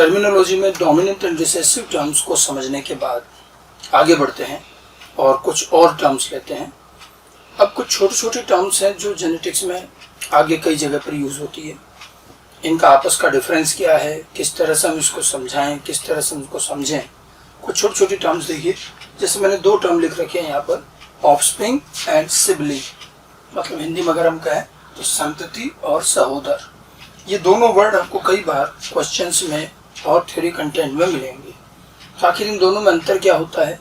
Terminology में dominant and recessive terms को समझने के बाद आगे बढ़ते हैं और कुछ और टर्म्स लेते हैं। अब कुछ छोटे छोटे टर्म्स हैं जो जेनेटिक्स में आगे कई जगह पर यूज़ होती है। इनका आपस का डिफरेंस क्या है, किस तरह से हम इसको समझाएं, किस तरह से उनको समझें। कुछ छोटी छोटी टर्म्स देखिए, जैसे मैंने दो टर्म लिख रखे हैं यहाँ पर, ऑफस्प्रिंग एंड सिबलिंग। मतलब हिंदी में अगर हम कहें तो संतति और सहोदर। ये दोनों वर्ड आपको कई बार क्वेश्चंस में और थ्योरी कंटेंट में मिलेंगे। तो आखिर इन दोनों में अंतर क्या होता है?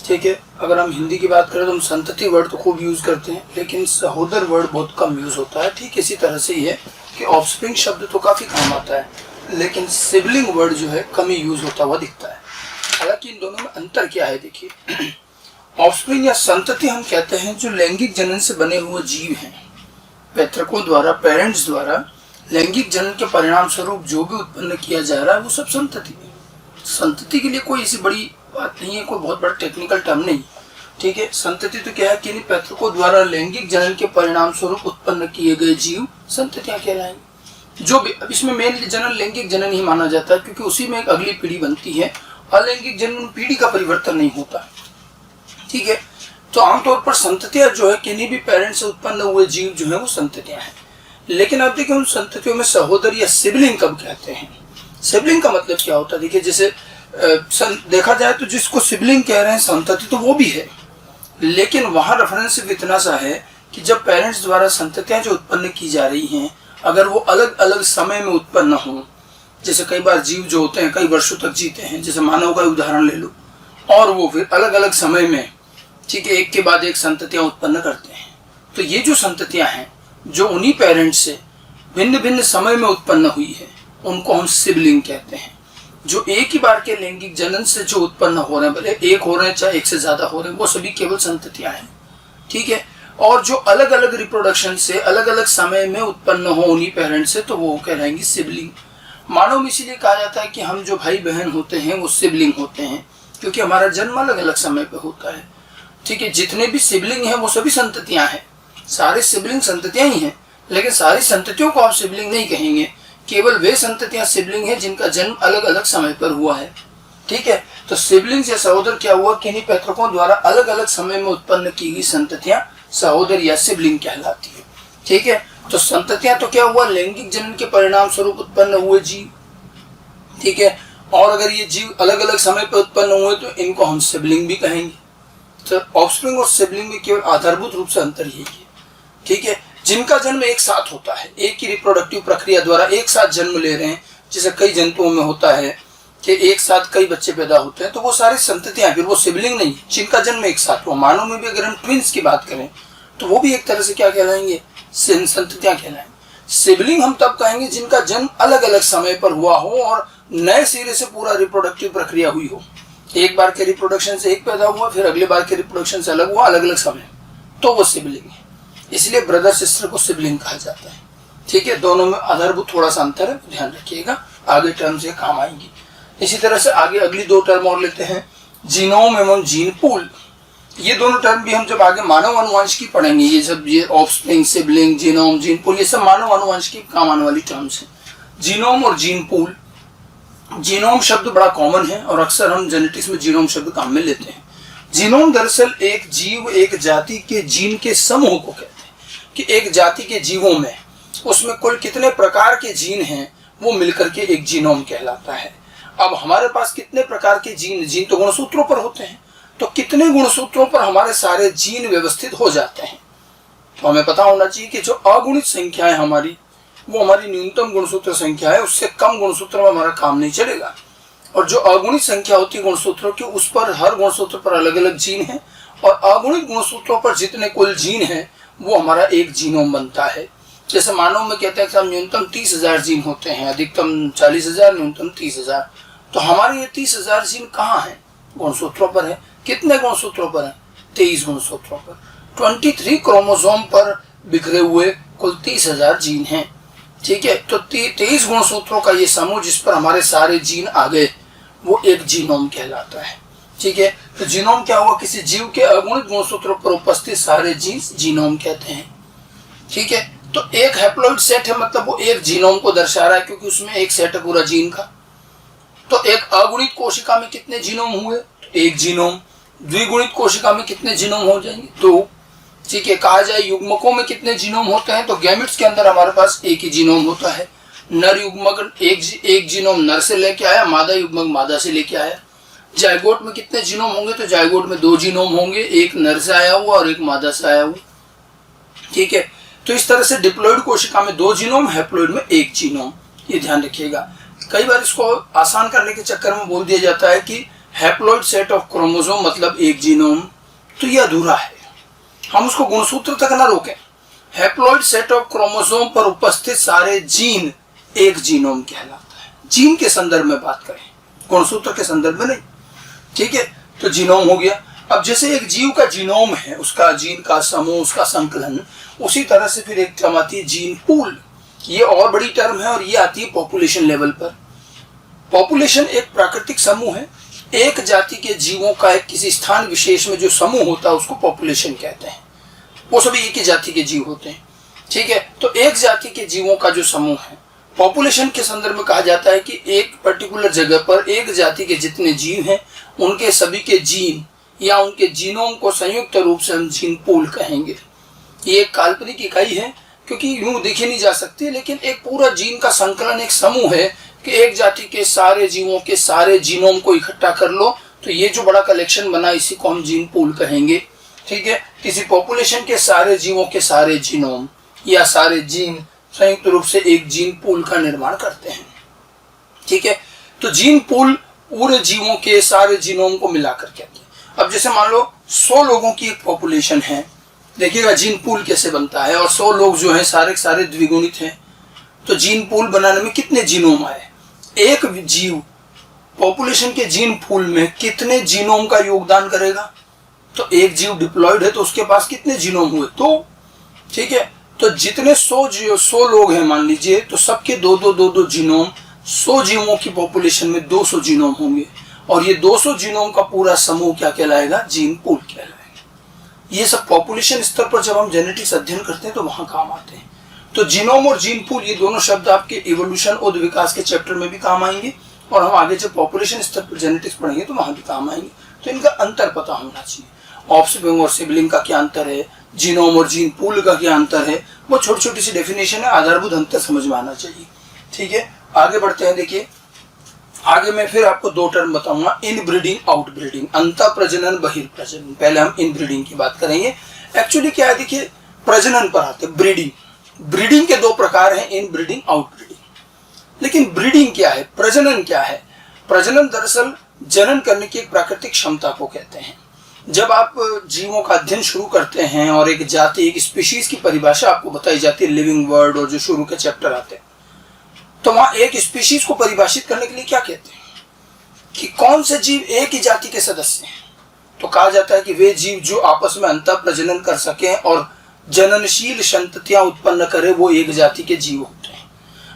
ठीक है, अगर हम हिंदी की बात करें तो हम संतति वर्ड तो खूब यूज़ करते हैं, लेकिन सहोदर वर्ड बहुत कम यूज़ होता है। ठीक इसी तरह से ही है कि ऑफस्प्रिंग शब्द तो काफ़ी कम आता है, लेकिन सिबलिंग वर्ड जो है कम ही यूज़ होता हुआ दिखता है। हालांकि इन दोनों में अंतर क्या है देखिए। ऑफस्प्रिंग या संतति हम कहते हैं जो लैंगिक जनन से बने हुए जीव हैं। पैतृकों द्वारा, पेरेंट्स द्वारा लैंगिक जनन के परिणाम स्वरूप जो भी उत्पन्न किया जा रहा है वो सब संतति है। संतति के लिए कोई ऐसी बड़ी बात नहीं है, कोई बहुत बड़ा टेक्निकल टर्म नहीं। ठीक है, संतति तो क्या है कि पैतृकों द्वारा लैंगिक जनन के परिणाम स्वरूप उत्पन्न किए गए जीव संततियां कहलाएंगे। जो भी, अब इसमें मेन जनन लैंगिक जनन ही माना जाता है, क्योंकि उसी में एक अगली पीढ़ी बनती है। अलैंगिक जनन पीढ़ी का परिवर्तन नहीं होता। ठीक है, तो आमतौर पर संततियां जो है किन्हीं भी पेरेंट से उत्पन्न हुए जीव जो है वो संततियां हैं। लेकिन आप देखिए उन संततियों में सहोदर या सिबलिंग कब कहते हैं। सिबलिंग का मतलब क्या होता है? देखिए जैसे देखा जाए तो जिसको सिबलिंग कह रहे हैं संतति तो वो भी है, लेकिन वहां रेफरेंस सिर्फ इतना सा है कि जब पेरेंट्स द्वारा संततियां जो उत्पन्न की जा रही हैं अगर वो अलग अलग समय में उत्पन्न हो, जैसे कई बार जीव जो होते हैं कई वर्षों तक जीते हैं, जैसे मानव का उदाहरण ले लो, और वो फिर अलग अलग समय में, ठीक है, एक के बाद एक संततियां उत्पन्न करते हैं। तो ये जो संततियां हैं जो उन्हीं पेरेंट्स से भिन्न भिन्न समय में उत्पन्न हुई है उनको हम सिबलिंग कहते हैं। जो एक ही बार के लैंगिक जनन से जो उत्पन्न हो रहे हैं, भले एक हो रहे हैं चाहे एक से ज्यादा हो रहे हैं, वो सभी केवल संततियां हैं। ठीक है, और जो अलग अलग रिप्रोडक्शन से अलग अलग समय में उत्पन्न हो उन्हीं पेरेंट्स से, तो वो कहलाएंगी सिबलिंग। मानव में इसीलिए कहा जाता है कि हम जो भाई बहन होते हैं वो सिबलिंग होते हैं, क्योंकि हमारा जन्म अलग अलग समय पे होता है। ठीक है, जितने भी सिबलिंग हैं वो सभी संततियां हैं, सारे सिबलिंग संततियां ही हैं, लेकिन सारी संततियों को आप सिबलिंग नहीं कहेंगे। केवल वे संततियां सिबलिंग हैं जिनका जन्म अलग अलग समय पर हुआ है। ठीक है, तो सिबलिंग या सहोदर क्या हुआ कि इन्हीं पैतृकों द्वारा अलग अलग समय में उत्पन्न की गई संततियां सहोदर या सिबलिंग कहलाती है। ठीक है, तो संततियां तो क्या हुआ, लैंगिक जनन के परिणाम स्वरूप उत्पन्न हुए जीव। ठीक है, और अगर ये जीव अलग अलग समय पर उत्पन्न हुए तो इनको हम सिबलिंग भी कहेंगे। तो ऑफस्प्रिंग और सिबलिंग में केवल आधारभूत रूप से अंतर यही है। ठीक है, जिनका जन्म एक साथ होता है, एक ही रिप्रोडक्टिव प्रक्रिया द्वारा एक साथ जन्म ले रहे हैं, जैसे कई जंतुओं में होता है कि एक साथ कई बच्चे पैदा होते हैं, तो वो सारे संततियां, फिर वो सिबलिंग नहीं, जिनका जन्म एक साथ हुआ। मानव में भी अगर हम ट्विंस की बात करें तो वो भी एक तरह से क्या कहलाएंगे, संततियां कहलाएंगे। सिबलिंग हम तब कहेंगे जिनका जन्म अलग अलग समय पर हुआ हो और नए सिरे से पूरा रिप्रोडक्टिव प्रक्रिया हुई हो। एक बार के रिप्रोडक्शन से एक पैदा हुआ, फिर अगले बार के रिप्रोडक्शन से अलग हुआ, अलग अलग समय, तो वो सिबलिंग है। इसलिए ब्रदर सिस्टर को सिबलिंग कहा जाता है। ठीक है, दोनों में आधारभूत थोड़ा सा अंतर है, ध्यान रखिएगा, आगे टर्म से काम आएंगी। इसी तरह से आगे अगली दो टर्म और लेते हैं, जीनोम एवं जीन पूल। ये दोनों टर्म भी हम जब आगे मानव अनुवंशिकी पढ़ेंगे, ये सब, ये offspring, sibling, genome, gene pool, ये सब मानव अनुवंशिकी काम आने वाली टर्म्स हैं। जीनोम और जीन पूल, जीनोम शब्द बड़ा कॉमन है और अक्सर हम जेनेटिक्स में जीनोम शब्द काम में लेते हैं। जीनोम दरअसल एक जीव, एक जाति के जीन के समूह को कहते हैं कि एक जाति के जीवों में उसमें कुल कितने प्रकार के जीन हैं वो मिलकर के एक जीनोम कहलाता है। अब हमारे पास कितने प्रकार के जीन तो गुणसूत्रों पर होते हैं, तो कितने गुणसूत्रों पर हमारे सारे जीन व्यवस्थित हो जाते हैं। तो हमें पता होना चाहिए कि जो अगुणित संख्या है हमारी, वो हमारी न्यूनतम गुणसूत्र संख्या है, उससे कम गुणसूत्र में हमारा काम नहीं चलेगा। और जो अगुणित संख्या होती है गुणसूत्रों की, उस पर हर गुणसूत्र पर अलग अलग जीन है, और अगुणित गुणसूत्रों पर जितने कुल जीन है वो हमारा एक जीनोम बनता है। जैसे मानव में कहते हैं कि न्यूनतम 30,000 जीन होते हैं, अधिकतम 40,000, न्यूनतम 30,000। तो हमारे ये 30,000 जीन कहाँ हैं? गुणसूत्रों पर है। कितने गुणसूत्रों पर है? 23 गुणसूत्रों पर, 23 क्रोमोसोम पर बिखरे हुए कुल 30,000 जीन हैं। ठीक है, तो 23 गुणसूत्रों का ये समूह जिस पर हमारे सारे जीन आ गए वो एक जीनोम कहलाता है। ठीक है, तो जीनोम क्या हुआ, किसी जीव के अगुणित गुणसूत्रों पर उपस्थित सारे जीन जीनोम कहते हैं। ठीक है, तो एक हैप्लॉइड सेट है, मतलब वो एक जीनोम को दर्शा रहा है, क्योंकि उसमें एक सेट है पूरा जीन का। तो एक अगुणित कोशिका में कितने जीनोम हुए? एक जीनोम। द्विगुणित कोशिका में कितने जीनोम हो जाएंगे? दो। ठीक है, कहा जाए युग्मकों में कितने जीनोम होते हैं, तो गैमेट्स के अंदर हमारे पास एक ही जीनोम होता है। नर युग्मक एक जीनोम नर से लेके आया, मादा युग्मक मादा से लेके आया। जायगोट में कितने जीनोम होंगे, तो जायगोट में दो जीनोम होंगे, एक नर से आया हुआ और एक मादा से आया हुआ। ठीक है, तो इस तरह से डिप्लॉइड कोशिका में दो जीनोम, हैप्लॉइड में एक जीनोम, ये ध्यान रखिएगा। कई बार इसको आसान करने के चक्कर में बोल दिया जाता है कि हैप्लॉइड सेट ऑफ क्रोमोसोम मतलब एक जीनोम, तो ये अधूरा है। हम उसको गुणसूत्र तक ना रोकें। हैप्लॉइड सेट ऑफ क्रोमोसोम पर उपस्थित सारे जीन एक जीनोम कहलाता है। जीन के संदर्भ में बात करें, गुणसूत्र के संदर्भ में नहीं। ठीक है, तो जीनोम हो गया। अब जैसे एक जीव का जीनोम है, उसका जीन का समूह, उसका संकलन, उसी तरह से फिर एक टर्म आती है जीन पूल। ये और बड़ी टर्म है और ये आती है पॉपुलेशन लेवल पर। पॉपुलेशन एक प्राकृतिक समूह है। एक जाति के जीवों का एक किसी स्थान विशेष में जो समूह होता है उसको पॉपुलेशन कहते हैं। वो सभी एक ही जाति के जीव होते हैं। ठीक है, तो एक जाति के जीवों का जो समूह है, पॉपुलेशन के संदर्भ में कहा जाता है कि एक पर्टिकुलर जगह पर एक जाति के जितने जीव हैं उनके सभी के जीन या उनके जीनोम को संयुक्त रूप से हम जीन पूल कहेंगे। ये एक काल्पनिक इकाई है क्योंकि यूं देखी नहीं जा सकती, लेकिन एक पूरा जीन का संकलन एक समूह है कि एक जाति के सारे जीवों के सारे जीनोम को इकट्ठा कर लो, तो ये जो बड़ा कलेक्शन बना इसी को हम जीन पूल कहेंगे। ठीक है, किसी पॉपुलेशन के सारे जीवों के सारे जीनोम या सारे जीन संयुक्त रूप से एक जीन पूल का निर्माण करते हैं। ठीक है, तो जीन पूल पूरे जीवों के सारे जीनोम को मिलाकर कहते हैं। अब जैसे मान लो 100 लोगों की एक पॉपुलेशन है, देखिएगा जीन पूल कैसे बनता है, और 100 लोग जो हैं सारे के सारे द्विगुणित हैं, तो जीन पूल बनाने में कितने जीनोम आए? एक जीव पॉपुलेशन के जीन पूल में कितने जीनोम का योगदान करेगा? तो एक जीव डिप्लॉयड है तो उसके पास कितने जीनोम हुए? तो ठीक है, तो जितने 100 लोग हैं मान लीजिए, तो सबके दो जीनोम, 100 जीवों की पॉपुलेशन में 200 जीनोम होंगे, और ये 200 जीनोम का पूरा समूह क्या कहलाएगा? जीन पूल कहलाएगा। ये सब पॉपुलेशन स्तर पर जब हम जेनेटिक्स अध्ययन करते हैं तो वहां काम आते हैं। तो जीनोम और जीन पूल ये दोनों शब्द आपके इवोल्यूशन और विकास के चैप्टर में भी काम आएंगे, और हम आगे जब पॉपुलेशन स्तर पर जेनेटिक्स पढ़ेंगे तो वहां भी काम आएंगे। तो इनका अंतर पता होना चाहिए। ऑफस्प्रिंग और सिबलिंग का क्या अंतर है, जीनोम और जीन पूल का क्या अंतर है, वो छोटी छोटी सी डेफिनेशन है, आधारभूत अंतर समझ में आना चाहिए। ठीक है, आगे बढ़ते हैं। देखिए आगे मैं फिर आपको दो टर्म बताऊंगा, इन ब्रीडिंग, आउट ब्रीडिंग, अंतः प्रजनन, बहिर्प्रजनन। पहले हम इन ब्रीडिंग की बात करेंगे। एक्चुअली क्या है, देखिए प्रजनन पर आते, ब्रीडिंग। ब्रीडिंग के दो प्रकार हैं, इन ब्रीडिंग, आउट ब्रीडिंग। लेकिन ब्रीडिंग क्या है, प्रजनन क्या है? प्रजनन दरअसल जनन करने की एक प्राकृतिक क्षमता को कहते हैं। जब आप जीवों का अध्ययन शुरू करते हैं और एक जाति, एक स्पीशीज की परिभाषा आपको बताई जाती है, लिविंग वर्ड और जो शुरू के चैप्टर आते हैं, तो वहां एक स्पीशीज को परिभाषित करने के लिए क्या कहते हैं कि कौन से जीव एक ही जाति के सदस्य हैं? तो कहा जाता है कि वे जीव जो आपस में अंतः प्रजनन कर सकें और जननशील संततियां उत्पन्न करे, वो एक जाति के जीव होते हैं।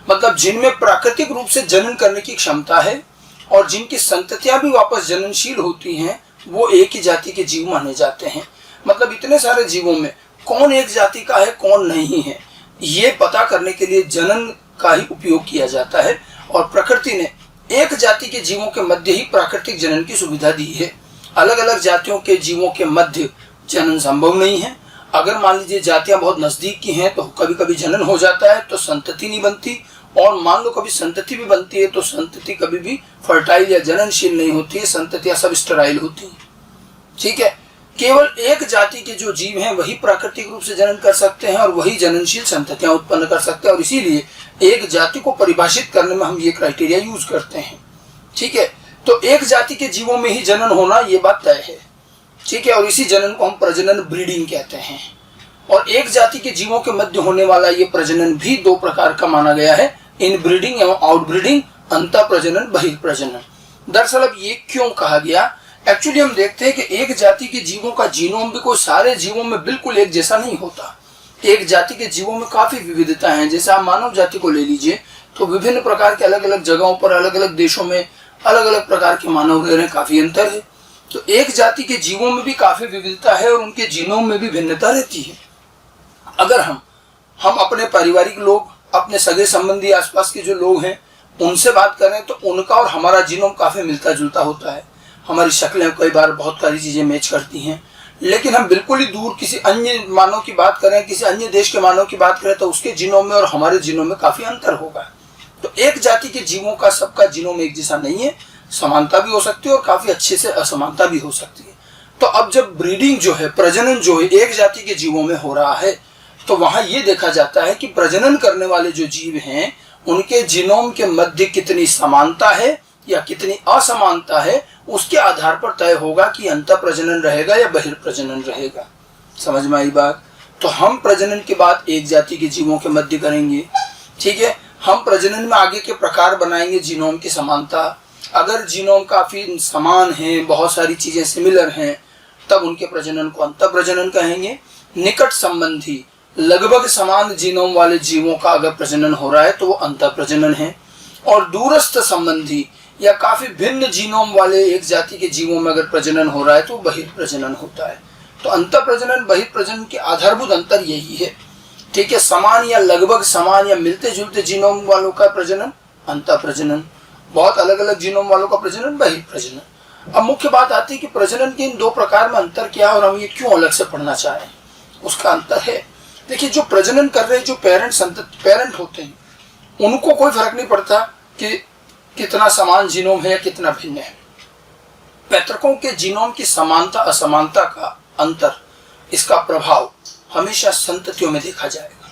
मतलब जिनमें प्राकृतिक रूप से जनन करने की क्षमता है और जिनकी संततियां भी वापस जननशील होती हैं, वो एक ही जाति के जीव माने जाते हैं। मतलब इतने सारे जीवों में कौन एक जाति का है, कौन नहीं है, ये पता करने के लिए जनन का ही उपयोग किया जाता है। और प्रकृति ने एक जाति के जीवों के मध्य ही प्राकृतिक जनन की सुविधा दी है। अलग अलग जातियों के जीवों के मध्य जनन संभव नहीं है। अगर मान लीजिए जातियां बहुत नजदीक की हैं तो कभी कभी जनन हो जाता है तो संतति नहीं बनती, और मान लो कभी संतति भी बनती है तो संतति कभी भी फर्टाइल या जननशील नहीं होती है, संततियां सब स्टेराइल होती हैं। ठीक है, केवल एक जाति के जो जीव हैं वही प्राकृतिक रूप से जनन कर सकते हैं और वही जननशील संततियां उत्पन्न कर सकते हैं, और इसीलिए एक जाति को परिभाषित करने में हम ये क्राइटेरिया यूज करते हैं। ठीक है, तो एक जाति के जीवों में ही जनन होना ये बात तय है। ठीक है, और इसी जनन को हम प्रजनन, ब्रीडिंग कहते हैं। और एक जाति के जीवों के मध्य होने वाला ये प्रजनन भी दो प्रकार का माना गया है, इन ब्रीडिंग एवं आउट ब्रीडिंग, अंतः प्रजनन, बहिर्प्रजनन। दरअसल अब ये क्यों कहा गया? एक्चुअली हम देखते हैं कि एक जाति के जीवों का जीनोम भी कोई सारे जीवों में बिल्कुल एक जैसा नहीं होता। एक जाति के जीवों में काफी विविधता है। जैसे आप मानव जाति को ले लीजिए तो विभिन्न प्रकार के अलग अलग जगहों पर, अलग अलग देशों में अलग अलग प्रकार के मानव रह रहे हैं, काफी अंतर है। तो एक जाति के जीवों में भी काफी विविधता है और उनके जीनोम में भी भिन्नता रहती है। अगर हम अपने पारिवारिक लोग, अपने सगे संबंधी, आसपास के जो लोग हैं, उनसे बात करें तो उनका और हमारा जीनोम काफी मिलता जुलता होता है। हमारी शक्लें कई बार बहुत सारी चीजें मैच करती हैं, लेकिन हम बिल्कुल ही दूर किसी अन्य मानव की बात करें, किसी अन्य देश के मानव की बात करें तो उसके जीनोम में और हमारे जीनोम में काफी अंतर होगा। तो एक जाति के जीवों का सबका जीनोम एक जैसा नहीं है, समानता भी हो सकती है और काफी अच्छे से असमानता भी हो सकती है। तो अब जब ब्रीडिंग जो है, प्रजनन जो है एक जाति के जीवों में हो रहा है, तो वहां ये देखा जाता है कि प्रजनन करने वाले जो जीव हैं उनके जीनोम के मध्य कितनी समानता है या कितनी असमानता है, उसके आधार पर तय होगा कि अंतः प्रजनन रहेगा या बहिर्प्रजनन रहेगा। समझ में आई बात? तो हम प्रजनन के बाद एक जाति के जीवों के मध्य करेंगे, ठीक है। हम प्रजनन में आगे के प्रकार बनाएंगे जीनोम की समानता। अगर जीनोम काफी समान है, बहुत सारी चीजें सिमिलर हैं, तब उनके प्रजनन को अंतः प्रजनन कहेंगे। निकट संबंधी लगभग समान जीनोम वाले जीवों का अगर प्रजनन हो रहा है तो वो अंतः प्रजनन है। और दूरस्थ संबंधी या काफी भिन्न जीनोम वाले एक जाति के जीवों में अगर प्रजनन हो रहा है तो बहिर्प्रजनन होता है। तो अंतः प्रजनन बहिर्प्रजनन के आधारभूत अंतर यही है, ठीक है। समान या लगभग समान या मिलते जुलते जीनोम वालों का प्रजनन अंतः प्रजनन, बहुत अलग अलग जीनोम वालों का प्रजनन बहिर्प्रजनन। अब मुख्य बात आती है कि प्रजनन के इन दो प्रकार में अंतर क्या है और हम ये क्यों अलग से पढ़ना चाहें। उसका अंतर है, देखिए, जो प्रजनन कर रहे जो पेरेंट होते हैं उनको कोई फर्क नहीं पड़ता कि कितना समान जीनोम है या कितना भिन्न है। पैतृकों के जीनोम की समानता असमानता का अंतर, इसका प्रभाव हमेशा संततियों में देखा जाएगा।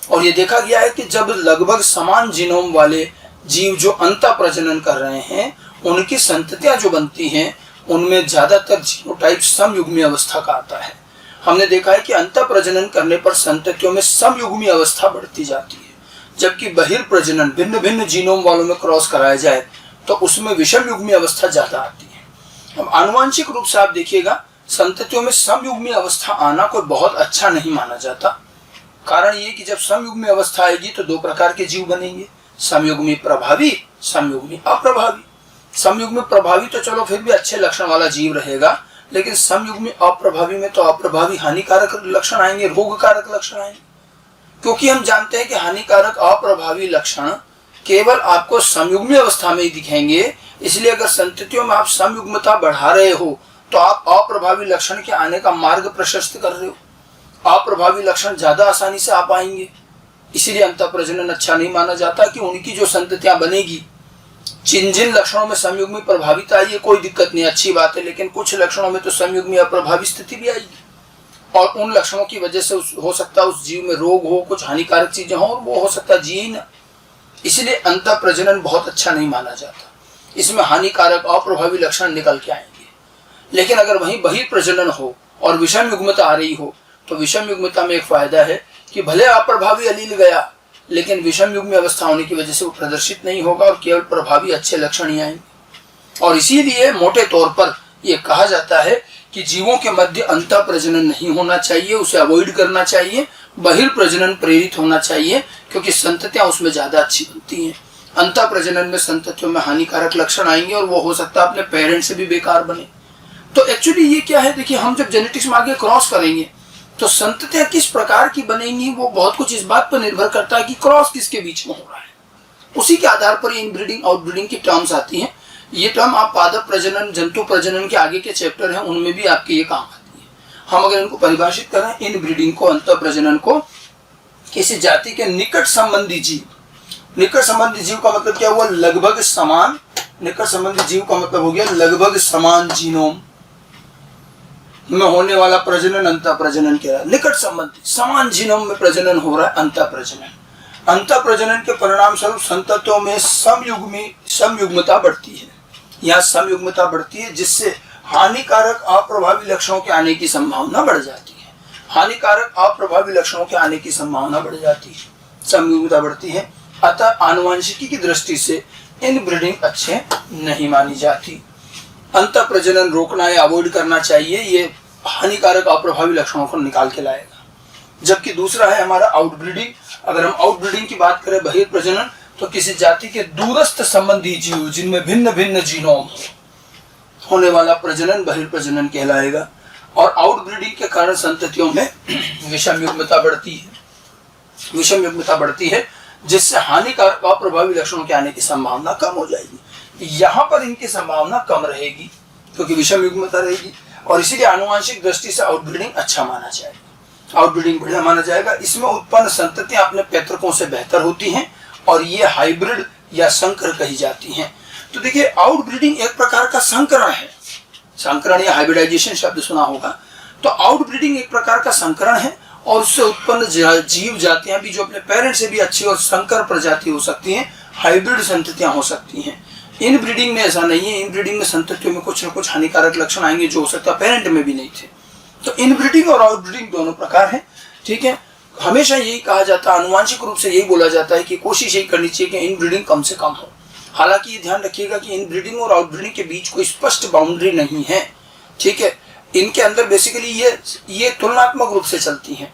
और ये देखा गया है कि जब लगभग समान जीनोम वाले जीव जो अंतः प्रजनन कर रहे हैं उनकी संततियां जो बनती हैं उनमें ज्यादातर जीनोटाइप समयुग्मी अवस्था का आता है। हमने देखा है कि अंतः प्रजनन करने पर संततियों में समयुग्मी अवस्था बढ़ती जाती है, जबकि बहिर्प्रजनन भिन्न भिन्न जीनोम वालों में क्रॉस कराया जाए तो उसमें विषम युग्मी अवस्था ज्यादा आती है। अब आनुवांशिक रूप से आप देखिएगा संततियों में समयुग्मी अवस्था आना कोई बहुत अच्छा नहीं माना जाता। कारण ये कि जब समयुग्मी अवस्था आएगी तो दो प्रकार के जीव बनेंगे, समयुग्मी प्रभावी, समयुग्मी अप्रभावी। समयुग्मी प्रभावी तो चलो फिर भी अच्छे लक्षण वाला जीव रहेगा, लेकिन समयुग्मी अप्रभावी में तो अप्रभावी हानिकारक लक्षण आएंगे, रोगकारक लक्षण आएंगे। क्योंकि हम जानते हैं कि हानिकारक अप्रभावी लक्षण केवल आपको समयुग्मी अवस्था में ही दिखेंगे, इसलिए अगर संततियों में आप समयुग्मता बढ़ा रहे हो तो आप अप्रभावी लक्षण के आने का मार्ग प्रशस्त कर रहे हो। अप्रभावी लक्षण ज्यादा आसानी से आ पाएंगे, इसीलिए अंतः प्रजनन अच्छा नहीं माना जाता कि उनकी जो संततियां बनेगी जिन जिन लक्षणों में समयुग्मी प्रभावित आई है कोई दिक्कत नहीं, अच्छी बात है, लेकिन कुछ लक्षणों में तो समयुग्मी अप्रभावी स्थिति भी आएगी और उन लक्षणों की वजह से हो सकता है उस जीव में रोग हो, कुछ हानिकारक चीजें हो और वो हो सकता है जी न। इसलिए अंतः प्रजनन बहुत अच्छा नहीं माना जाता, इसमें हानिकारक अप्रभावी लक्षण निकल के आएंगे। लेकिन अगर वहीं बहिर्प्रजनन हो और विषम युग्मता आ रही हो तो विषम युग्मता में एक फायदा है कि भले अप्रभावी अलील गया लेकिन विषम युग्मी अवस्था होने की वजह से वो प्रदर्शित नहीं होगा और केवल प्रभावी अच्छे लक्षण ही आएंगे। और इसीलिए मोटे तौर पर यह कहा जाता है कि जीवों के मध्य अंतः प्रजनन नहीं होना चाहिए, उसे अवॉइड करना चाहिए, बहिर्प्रजनन प्रेरित होना चाहिए, क्योंकि संततियां उसमें ज्यादा अच्छी बनती हैं। अंतः प्रजनन में संततियों में हानिकारक लक्षण आएंगे और वो हो सकता है अपने पेरेंट से भी बेकार बने। तो एक्चुअली ये क्या है, देखिए, हम जब जेनेटिक्स में आगे क्रॉस करेंगे तो संततियां किस प्रकार की बनेंगी वो बहुत कुछ इस बात पर निर्भर करता है कि क्रॉस किसके बीच में हो रहा है। उसी के आधार पर इनब्रीडिंग आउटब्रीडिंग की टर्म्स आती हैं। ये टर्म आप पादप प्रजनन, जंतु प्रजनन के आगे के चैप्टर हैं उनमें भी आपके ये काम आती है। हम अगर इनको परिभाषित करें, इनब्रीडिंग को, अंतः प्रजनन को, किसी जाति के निकट संबंधी जीव, निकट संबंधी जीव का मतलब क्या हुआ, लगभग समान, निकट संबंधी जीव का मतलब हो गया लगभग समान जीनोम में होने वाला प्रजनन अंतः प्रजनन कहलाता है। निकट संबंधी समान जीनोम में प्रजनन हो रहा है, अंतः प्रजनन। अंतः प्रजनन के परिणाम स्वरूप संततियों में समयुग्मता बढ़ती है। यहाँ समयुग्मता बढ़ती है जिससे हानिकारक अप्रभावी लक्षणों के आने की संभावना बढ़ जाती है। हानिकारक अप्रभावी लक्षणों के आने की संभावना बढ़ जाती है, समयुग्मता बढ़ती है। अतः आनुवंशिकी की दृष्टि से इनब्रीडिंग अच्छे नहीं मानी जाती। अंतः प्रजनन रोकना या अवॉइड करना चाहिए, ये हानिकारक अप्रभावी लक्षणों को निकाल के लाएगा। जबकि दूसरा है हमारा आउटब्रीडिंग। अगर हम आउटब्रीडिंग की बात करें, बहिर्प्रजनन, तो किसी जाति के दूरस्थ संबंधी जीव जिनमें भिन्न भिन्न जीनोम होने वाला प्रजनन बहिर्प्रजनन कहलाएगा। और आउटब्रीडिंग के कारण संततियों में विषम युग्मता बढ़ती है। विषम युग्मता बढ़ती है जिससे हानिकारक अप्रभावी लक्षणों के आने की संभावना कम हो जाएगी। यहाँ पर इनकी संभावना कम रहेगी क्योंकि विषम युग्मता रहेगी, और इसीलिए आनुवंशिक दृष्टि से आउटब्रीडिंग अच्छा माना जाएगा, आउटब्रीडिंग बढ़िया माना जाएगा। इसमें उत्पन्न संततियां अपने पैतृकों से बेहतर होती हैं और ये हाइब्रिड या संकर कही जाती हैं। तो देखिए, आउटब्रीडिंग एक प्रकार का संकरण है, संकरण या हाइब्रिडाइजेशन शब्द सुना होगा। तो आउटब्रीडिंग एक प्रकार का संकरण है और उससे उत्पन्न जीव जातियां भी जो अपने पेरेंट से भी अच्छी और संकर प्रजाति हो सकती हैं, हाइब्रिड संततियां हो सकती हैं। इनब्रीडिंग में ऐसा नहीं है, इनब्रीडिंग में संततियों में कुछ न कुछ हानिकारक लक्षण आएंगे जो हो सकता है पेरेंट में भी नहीं थे। तो इनब्रीडिंग और आउटब्रीडिंग दोनों प्रकार हैं, ठीक है। हमेशा यही कहा जाता है, आनुवंशिक रूप से यही बोला जाता है कि कोशिश यही करनी चाहिए कि इनब्रीडिंग कम से कम हो। हालांकि ये ध्यान रखिएगा कि इनब्रीडिंग और आउटब्रीडिंग के बीच कोई स्पष्ट बाउंड्री नहीं है, ठीक है। इनके अंदर बेसिकली ये तुलनात्मक रूप से चलती हैं।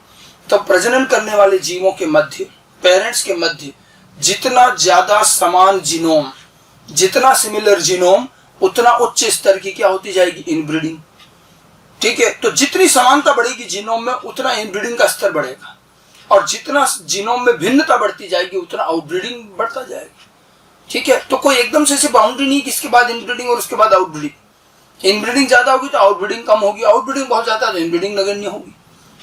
तो प्रजनन करने वाले जीवों के मध्य, पेरेंट्स के मध्य जितना ज्यादा समान जीनोम, जितना सिमिलर जीनोम, उतना उच्च स्तर की क्या होती जाएगी, इनब्रीडिंग, ठीक है। तो जितनी समानता बढ़ेगी जीनोम में, उतना इनब्रीडिंग का स्तर बढ़ेगा, और जितना जीनोम में भिन्नता बढ़ती जाएगी उतना आउटब्रीडिंग बढ़ता जाएगा, ठीक है। तो कोई एकदम से बाउंड्री नहीं कि इसके बाद इनब्रीडिंग और उसके बाद आउटब्रीडिंग। इनब्रीडिंग ज्यादा होगी तो आउटब्रीडिंग कम होगी, आउटब्रीडिंग बहुत ज्यादा तो इनब्रीडिंग नगण्य होगी,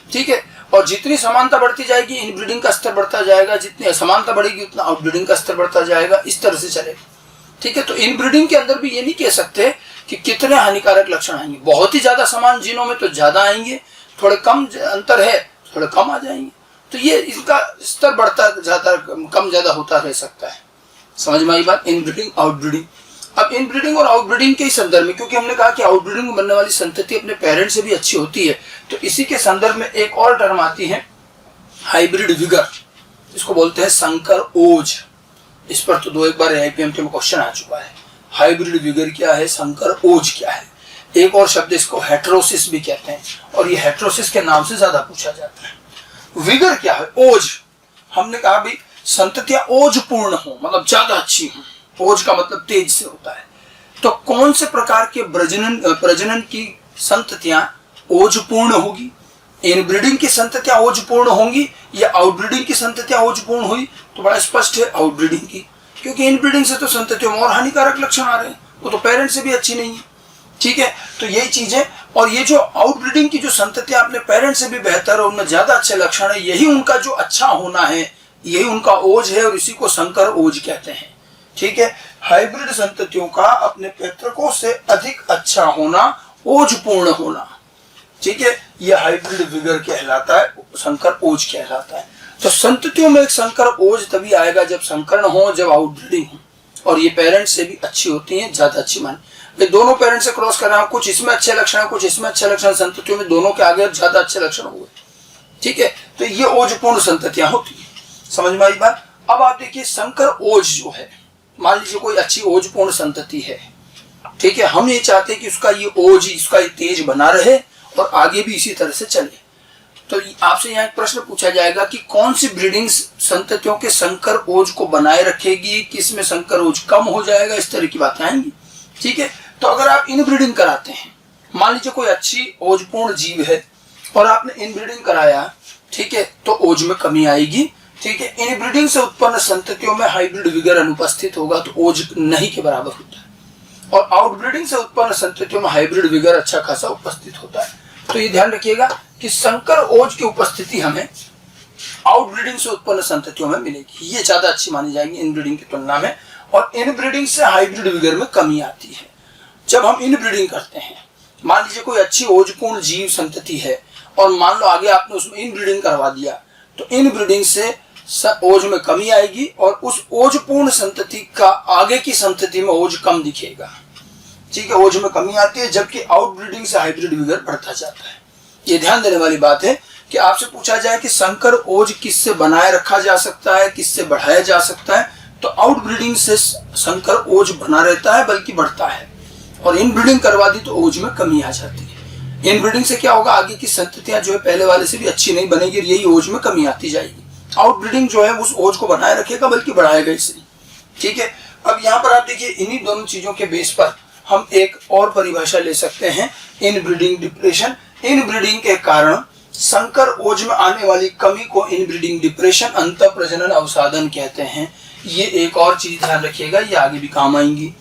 ठीक है। और जितनी समानता बढ़ती जाएगी इनब्रीडिंग का स्तर बढ़ता जाएगा, जितनी असमानता बढ़ेगी उतना आउटब्रीडिंग का स्तर बढ़ता जाएगा, इस तरह से चलेगा, ठीक है। तो इनब्रीडिंग के अंदर भी ये नहीं कह सकते कि कितने हानिकारक लक्षण आएंगे। बहुत ही ज्यादा समान जीनों में तो ज्यादा आएंगे, थोड़े कम अंतर है थोड़े कम आ जाएंगे। तो ये इसका स्तर बढ़ता जाता, कम ज्यादा होता रह सकता है। समझ में आई बात, इनब्रीडिंग आउटब्रीडिंग। अब इनब्रीडिंग और आउटब्रीडिंग के संदर्भ में, क्योंकि हमने कहा कि आउटब्रीडिंग में बनने वाली संतति अपने पेरेंट से भी अच्छी होती है, तो इसी के संदर्भ में एक और टर्म आती है हाइब्रिड विगर, इसको बोलते हैं संकर ओज। इस पर तो 2-1 बार आईपीएमटी में क्वेश्चन आ चुका है। हाइब्रिड विगर क्या है, संकर ओज क्या है। एक और शब्द इसको हेटेरोसिस भी कहते हैं, और ये हेटेरोसिस के नाम से ज्यादा पूछा जाता है। विगर क्या है, ओज। हमने कहा भी संततियां ओज पूर्ण हो, मतलब ज्यादा अच्छी हो। ओज का मतलब तेज से होता है। तो कौन से प्रकार के प्रजनन की संततियां ओज पूर्ण होगी, इनब्रीडिंग की संततियां ओज पूर्ण होंगी या आउटब्रीडिंग की संततियां ओज पूर्ण हुई? तो बड़ा स्पष्ट है आउटब्रीडिंग की, क्योंकि इनब्रीडिंग से तो संततियों में और हानिकारक लक्षण आ रहे हैं, वो तो पेरेंट से भी अच्छी नहीं है, ठीक है। तो यही चीज है। और ये जो आउटब्रीडिंग की जो संततियां अपने पेरेंट से भी बेहतर है, उनमें ज्यादा अच्छे लक्षण है, यही उनका जो अच्छा होना है, यही उनका ओज है, और इसी को संकर ओज कहते हैं, ठीक है। हाइब्रिड संततियों का अपने पैतृकों से अधिक अच्छा होना, ओज पूर्ण होना, ठीक है, यह हाइब्रिड विगर कहलाता है, संकर ओज कहलाता है। तो संततियों में एक संकर ओज तभी आएगा जब संकरण हो, जब आउटब्रीडिंग हो, और ये पेरेंट से भी अच्छी होती हैं, ज्यादा अच्छी माने। दोनों पेरेंट से क्रॉस कर रहे हैं, कुछ इसमें अच्छे लक्षण है, कुछ इसमें अच्छे लक्षण, संततियों में दोनों के आगे ज्यादा अच्छे लक्षण हुए, ठीक है। तो ये ओजपूर्ण संततियां होती है। समझ में आई बात। अब आप देखिए संकर ओज जो है, मान लीजिए कोई अच्छी ओजपूर्ण संतति है, ठीक है, हम ये चाहते हैं कि उसका ये ओज, इसका ये तेज बना रहे और आगे भी इसी तरह से चले। तो आपसे यहाँ एक प्रश्न पूछा जाएगा कि कौन सी ब्रीडिंग संततियों के संकर ओज को बनाए रखेगी, किस में संकर ओज कम हो जाएगा, इस तरह की बातें आएंगी, ठीक है। तो अगर आप इनब्रीडिंग कराते हैं, मान लीजिए कोई अच्छी ओजपूर्ण जीव है और आपने इनब्रीडिंग कराया, ठीक है, तो ओज में कमी आएगी, ठीक है। इनब्रीडिंग से उत्पन्न संततियों में हाइब्रिड विगर अनुपस्थित होगा तो ओज नहीं के बराबर होता है, और आउटब्रीडिंग से उत्पन्न संततियों में हाइब्रिड विगर अच्छा खासा उपस्थित होता है। तो ये ध्यान रखिएगा कि संकर ओज की उपस्थिति हमें आउटब्रीडिंग से उत्पन्न संततियों में मिलेगी, ये ज्यादा अच्छी मानी जाएगी इनब्रीडिंग की तुलना में, और इनब्रीडिंग से हाइब्रिड विगर में कमी आती है जब हम इनब्रीडिंग करते हैं। मान लीजिए कोई अच्छी ओजपूर्ण जीव संतति है और मान लो आगे आपने उसमें इनब्रीडिंग करवा दिया, तो इनब्रीडिंग से ओज में कमी आएगी और उस ओजपूर्ण संतति का आगे की संतति में ओज कम दिखेगा, ठीक है, ओज में कमी आती है, जबकि आउटब्रीडिंग से हाइब्रिड विगर बढ़ता जाता है। ये ध्यान देने वाली बात है कि आपसे पूछा जाए कि संकर ओज किससे बनाए रखा जा सकता है, किससे बढ़ाया जा सकता है, तो आउटब्रीडिंग से संकर ओज बना रहता है बल्कि बढ़ता है, और इनब्रीडिंग करवा दी तो ओज में कमी आ जाती है। इनब्रीडिंग से क्या होगा, आगे की संततियां जो है पहले वाले से भी अच्छी नहीं बनेगी, यही ओज में कमी आती जाएगी। आउटब्रीडिंग जो है उस ओज को बनाए रखेगा बल्कि बढ़ाएगा इसे, ठीक है। अब यहाँ पर आप देखिए इन्हीं दोनों चीजों के बेस पर हम एक और परिभाषा ले सकते हैं, इनब्रीडिंग डिप्रेशन। इनब्रीडिंग के कारण संकर ओज में आने वाली कमी को इनब्रीडिंग डिप्रेशन अंत प्रजनन अवसादन कहते हैं। ये एक और चीज ध्यान रखिएगा, ये आगे भी काम आएंगी।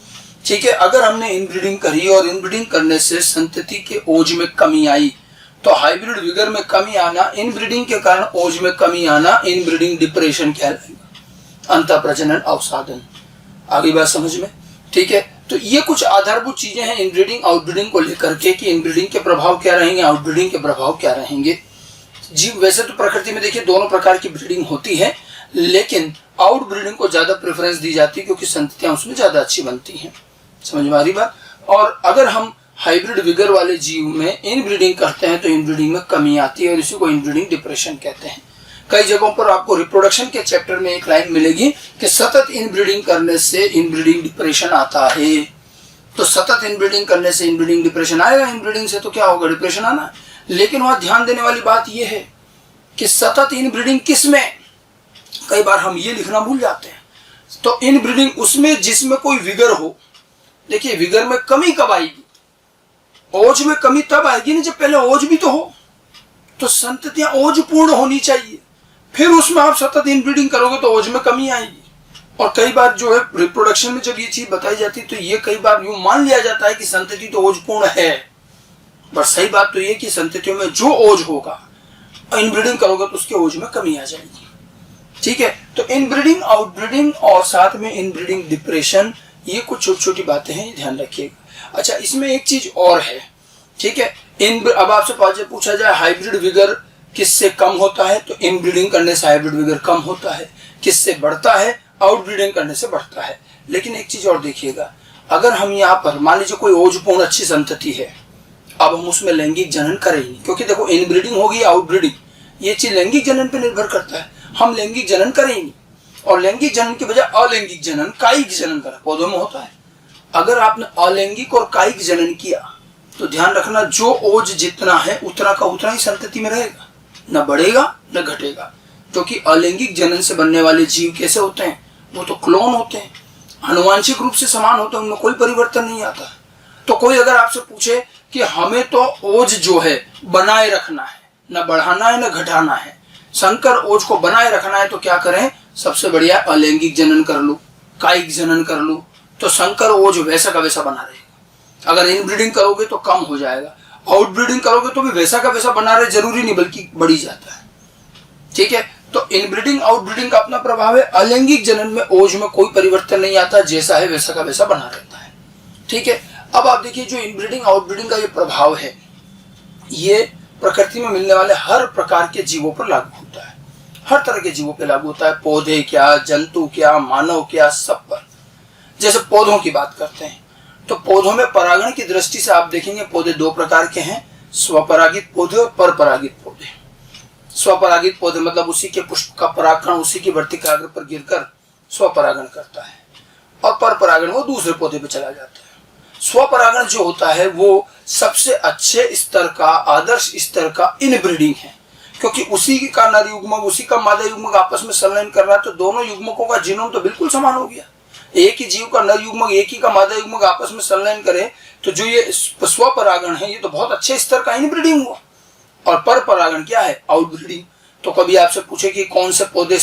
ठीक है, अगर हमने इनब्रीडिंग करी और इनब्रीडिंग करने से संतति के ओज में कमी आई तो हाइब्रिड विगर में कमी आना, इनब्रीडिंग के कारण ओज में कमी आना इनब्रीडिंग डिप्रेशन कहलाएगा, अंत प्रजनन अवसादन। आगे बात समझ में? ठीक है, तो ये कुछ आधारभूत चीजें हैं इनब्रीडिंग आउटब्रीडिंग को लेकर के कि इनब्रीडिंग के प्रभाव क्या रहेंगे, आउटब्रीडिंग के प्रभाव क्या रहेंगे। जी वैसे तो प्रकृति में देखिए दोनों प्रकार की ब्रीडिंग होती है, लेकिन आउटब्रीडिंग को ज्यादा प्रेफरेंस दी जाती है क्योंकि संततियां उसमें ज्यादा अच्छी बनती हैं। समझ में आ रही बात? और अगर हम हाइब्रिड विगर वाले जीव में इनब्रीडिंग करते हैं तो इनब्रीडिंग में कमी आती है और इसी को इनब्रीडिंग डिप्रेशन कहते हैं। कई जगहों पर आपको रिप्रोडक्शन के चैप्टर में एक लाइन मिलेगी कि सतत इनब्रीडिंग करने से इनब्रीडिंग डिप्रेशन आता है। तो सतत इनब्रीडिंग करने से इनब्रीडिंग डिप्रेशन आएगा, इनब्रीडिंग से तो क्या होगा, डिप्रेशन आना। लेकिन वहां ध्यान देने वाली बात यह है कि सतत इनब्रीडिंग किस में, कई बार हम ये लिखना भूल जाते हैं। तो इनब्रीडिंग उसमें जिसमें कोई विगर हो। देखिए विगर में कमी कब आएगी, ओज में कमी तब आएगी ना जब पहले ओज भी तो हो। तो संततियां ओज पूर्ण होनी चाहिए, फिर उसमें आप सतत इनब्रीडिंग करोगे तो ओज में कमी आएगी। और कई बार जो है रिप्रोडक्शन में जब ये चीज बताई जाती है तो ये कई बार यूं मान लिया जाता है कि संतति तो ओज पूर्ण है, पर सही बात तो ये कि संततियों में जो ओज होगा इनब्रीडिंग करोगे तो उसके ओज में कमी आ जाएगी। ठीक है, तो इनब्रीडिंग आउटब्रीडिंग और साथ में इनब्रीडिंग डिप्रेशन, ये कुछ छोटी छोटी बातें हैं, ध्यान रखिएगा। अच्छा, इसमें एक चीज और है। ठीक है, अब आपसे पूछा जाए हाइब्रिड विगर किससे कम होता है, तो इनब्रीडिंग करने से हाइब्रिड विगर कम होता है। किससे बढ़ता है, आउटब्रीडिंग करने से बढ़ता है। लेकिन एक चीज और देखिएगा, अगर हम यहाँ पर मान लीजिए कोई ओजपूर्ण अच्छी संतति है, अब हम उसमें लैंगिक जनन करें ही नहीं, क्योंकि देखो इनब्रीडिंग होगी आउटब्रीडिंग, ये चीज लैंगिक जनन पे निर्भर करता है। हम लैंगिक जनन करें ही नहीं, और लैंगिक जनन की बजाय अलैंगिक जनन, कायिक जनन करें, पौधों में होता है। अगर आपने अलैंगिक और कायिक जनन किया तो ध्यान रखना जो ओज जितना है उतना का उतना ही संतति में रहेगा, न बढ़ेगा न घटेगा। क्योंकि अलैंगिक जनन से बनने वाले जीव कैसे होते हैं, वो तो क्लोन होते हैं, आनुवांशिक रूप से समान होते हैं, उनमें कोई परिवर्तन नहीं आता। तो कोई अगर आपसे पूछे कि हमें तो ओज जो है बनाए रखना है, न बढ़ाना है न घटाना है, संकर ओज को बनाए रखना है, तो क्या करें, सबसे बढ़िया अलैंगिक जनन कर लो, कायिक जनन कर लो, तो संकर ओज वैसा का वैसा बना रहेगा। अगर इनब्रीडिंग करोगे तो कम हो जाएगा, आउटब्रीडिंग करोगे तो भी वैसा का वैसा बना रहे, जरूरी नहीं बल्कि बढ़ी जाता है। ठीक है, तो इनब्रीडिंग आउटब्रीडिंग का अपना प्रभाव है। अलैंगिक जनन में ओज में कोई परिवर्तन नहीं आता, जैसा है वैसा का वैसा बना रहता है। ठीक है, अब आप देखिए जो इनब्रीडिंग आउटब्रीडिंग का ये प्रभाव है, ये प्रकृति में मिलने वाले हर प्रकार के जीवों पर लागू होता है, हर तरह के जीवों पर लागू होता है, पौधे क्या, जंतु क्या, मानव क्या, सब पर। जैसे पौधों की बात करते हैं तो पौधों में परागण की दृष्टि से आप देखेंगे पौधे दो प्रकार के हैं, स्वपरागित पौधे और परपरागित पौधे। स्वपरागित पौधे मतलब उसी के पुष्प का परागकण उसी की वर्तिकाग्र पर गिरकर स्वपरागण करता है, और परपरागण वो दूसरे पौधे पर चला जाता है। स्वपरागण जो होता है वो सबसे अच्छे स्तर का, आदर्श स्तर का इनब्रीडिंग है, क्योंकि उसी का नर युग्मक उसी का मादा युग्मक आपस में संलयन कर रहा है, तो दोनों युग्मकों का जीनोम तो बिल्कुल समान हो गया। एक ही जीव का नर युग्मक एक ही का मादा युग्मक आपस में संलयन करे तो जो ये स्वपरागण है ये तो बहुत अच्छे स्तर का इनब्रीडिंग हुआ। और परपरागण क्या है, आउटब्रीडिंग। तो कभी आपसे पूछे कि कौन से पौधे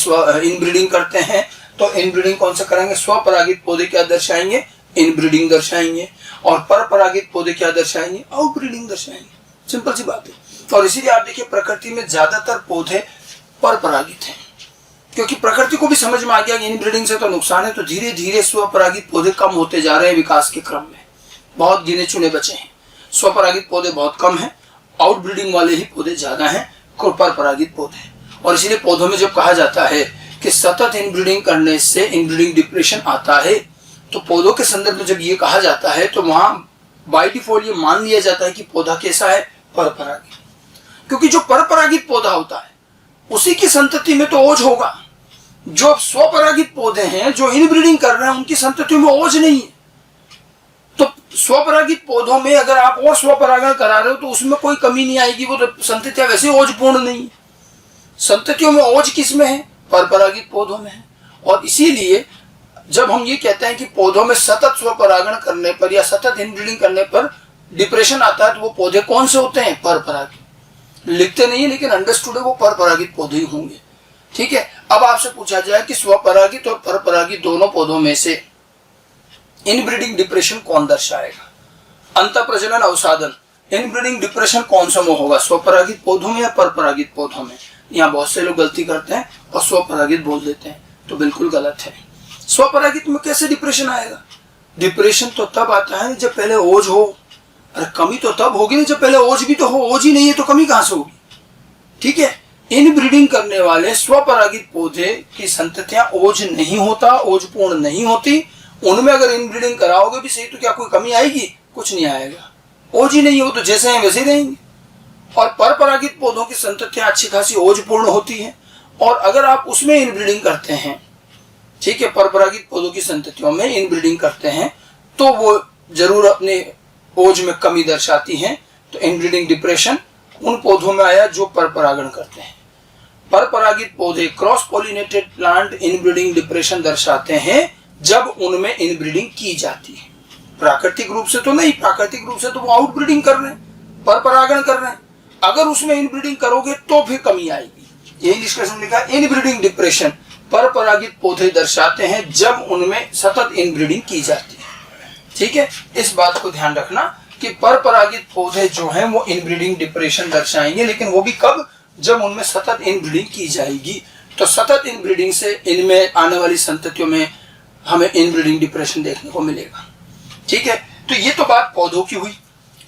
इनब्रीडिंग करते हैं, तो इनब्रीडिंग कौन से करेंगे, स्वपरागित पौधे क्या दर्शाएंगे, इनब्रीडिंग दर्शाएंगे, और परपरागित पौधे क्या दर्शाएंगे, आउटब्रीडिंग दर्शाएंगे। सिंपल सी बात है। और इसीलिए आप देखिए प्रकृति में ज्यादातर पौधे परपरागित हैं, क्योंकि प्रकृति को भी समझ में आ गया कि इनब्रीडिंग से तो नुकसान है, तो धीरे धीरे स्वपरागित पौधे कम होते जा रहे हैं विकास के क्रम में, बहुत गिने चुने बचे हैं। स्वपरागित पौधे बहुत कम हैं, आउटब्रीडिंग वाले ही पौधे ज्यादा हैं, परपरागित पौधे। और इसीलिए पौधों में जब कहा जाता है कि सतत इनब्रीडिंग करने से इनब्रीडिंग डिप्रेशन आता है, तो पौधों के संदर्भ में जब ये कहा जाता है तो वहां बाय डिफॉल्ट ये मान लिया जाता है कि पौधा कैसा है, परपरागित। क्योंकि जो परपरागित पौधा होता है उसी की संतति में तो ओज होगा। जो स्वपरागित पौधे हैं जो इनब्रीडिंग कर रहे हैं उनकी संततियों में ओज नहीं है। तो स्वपरागित पौधों में अगर आप और स्वपरागण करा रहे हो तो उसमें कोई कमी नहीं आएगी, वो तो संततियां वैसे ओज पूर्ण नहीं है। संततियों में ओज किस में है, परपरागित पौधों में है। और इसीलिए जब हम ये कहते हैं कि पौधों में सतत स्वपरागण करने पर या सतत इनब्रीडिंग करने पर डिप्रेशन आता है, तो वो पौधे कौन से होते हैं, परपरागित। लिखते नहीं है लेकिन अंडरस्टूड है, वो परपरागित पौधे ही होंगे। ठीक है, अब आपसे पूछा जाए कि स्वपरागित और परपरागित दोनों पौधों में से इनब्रीडिंग डिप्रेशन कौन दर्शाएगा? अंतःप्रजनन अवसादन, इनब्रीडिंग डिप्रेशन कौन सा में होगा, स्वपरागित पौधों में या परपरागित पौधों में? यहाँ बहुत से लोग गलती करते हैं और स्वपरागित बोल देते हैं, तो बिल्कुल गलत है। स्वपरागित में कैसे डिप्रेशन आएगा? डिप्रेशन तो तब आता है जब पहले ओज हो। अरे कमी तो तब होगी ना जब पहले ओज भी तो हो, ओज ही नहीं है तो कमी कहां से होगी? ठीक है, इनब्रीडिंग करने वाले स्वपरागित पौधे की संततियां ओज नहीं होता, ओज पूर्ण नहीं होती, उनमें अगर इनब्रीडिंग कराओगे भी सही तो क्या कोई कमी आएगी? कुछ नहीं आएगा। ओज ही नहीं हो तो जैसे हैं वैसे ही रहेंगे। और परपरागित पौधों की संततियां अच्छी खासी ओज पूर्ण होती हैं, और अगर आप उसमें इनब्रीडिंग करते हैं, ठीक है, परपरागित पौधों की संततियों में इनब्रीडिंग करते हैं तो वो जरूर अपने ओज में कमी दर्शाती हैं। तो इनब्रीडिंग डिप्रेशन उन पौधों में आया जो परपरागण करते हैं। परपरागित पौधे cross pollinated plant inbreeding depression दर्शाते हैं जब उनमें इनब्रीडिंग की जाती है। प्राकृतिक रूप से तो नहीं, प्राकृतिक रूप से तो वो आउटब्रीडिंग कर रहे हैं, परपरागण कर रहे हैं। अगर उसमें इनब्रीडिंग करोगे तो फिर कमी आएगी। यही डिस्कशन लिखा, इनब्रीडिंग डिप्रेशन परपरागित पौधे दर्शाते हैं जब उनमें सतत इनब्रीडिंग की जाती है। ठीक है, इस बात को ध्यान रखना कि परपरागित पौधे जो हैं वो इनब्रीडिंग डिप्रेशन दर्शाएंगे, लेकिन वो भी कब? जब उनमें सतत इनब्रीडिंग की जाएगी। तो सतत इनब्रीडिंग से इनमें आने वाली संततियों में हमें इनब्रीडिंग डिप्रेशन देखने को मिलेगा। ठीक है, तो ये तो बात पौधों की हुई।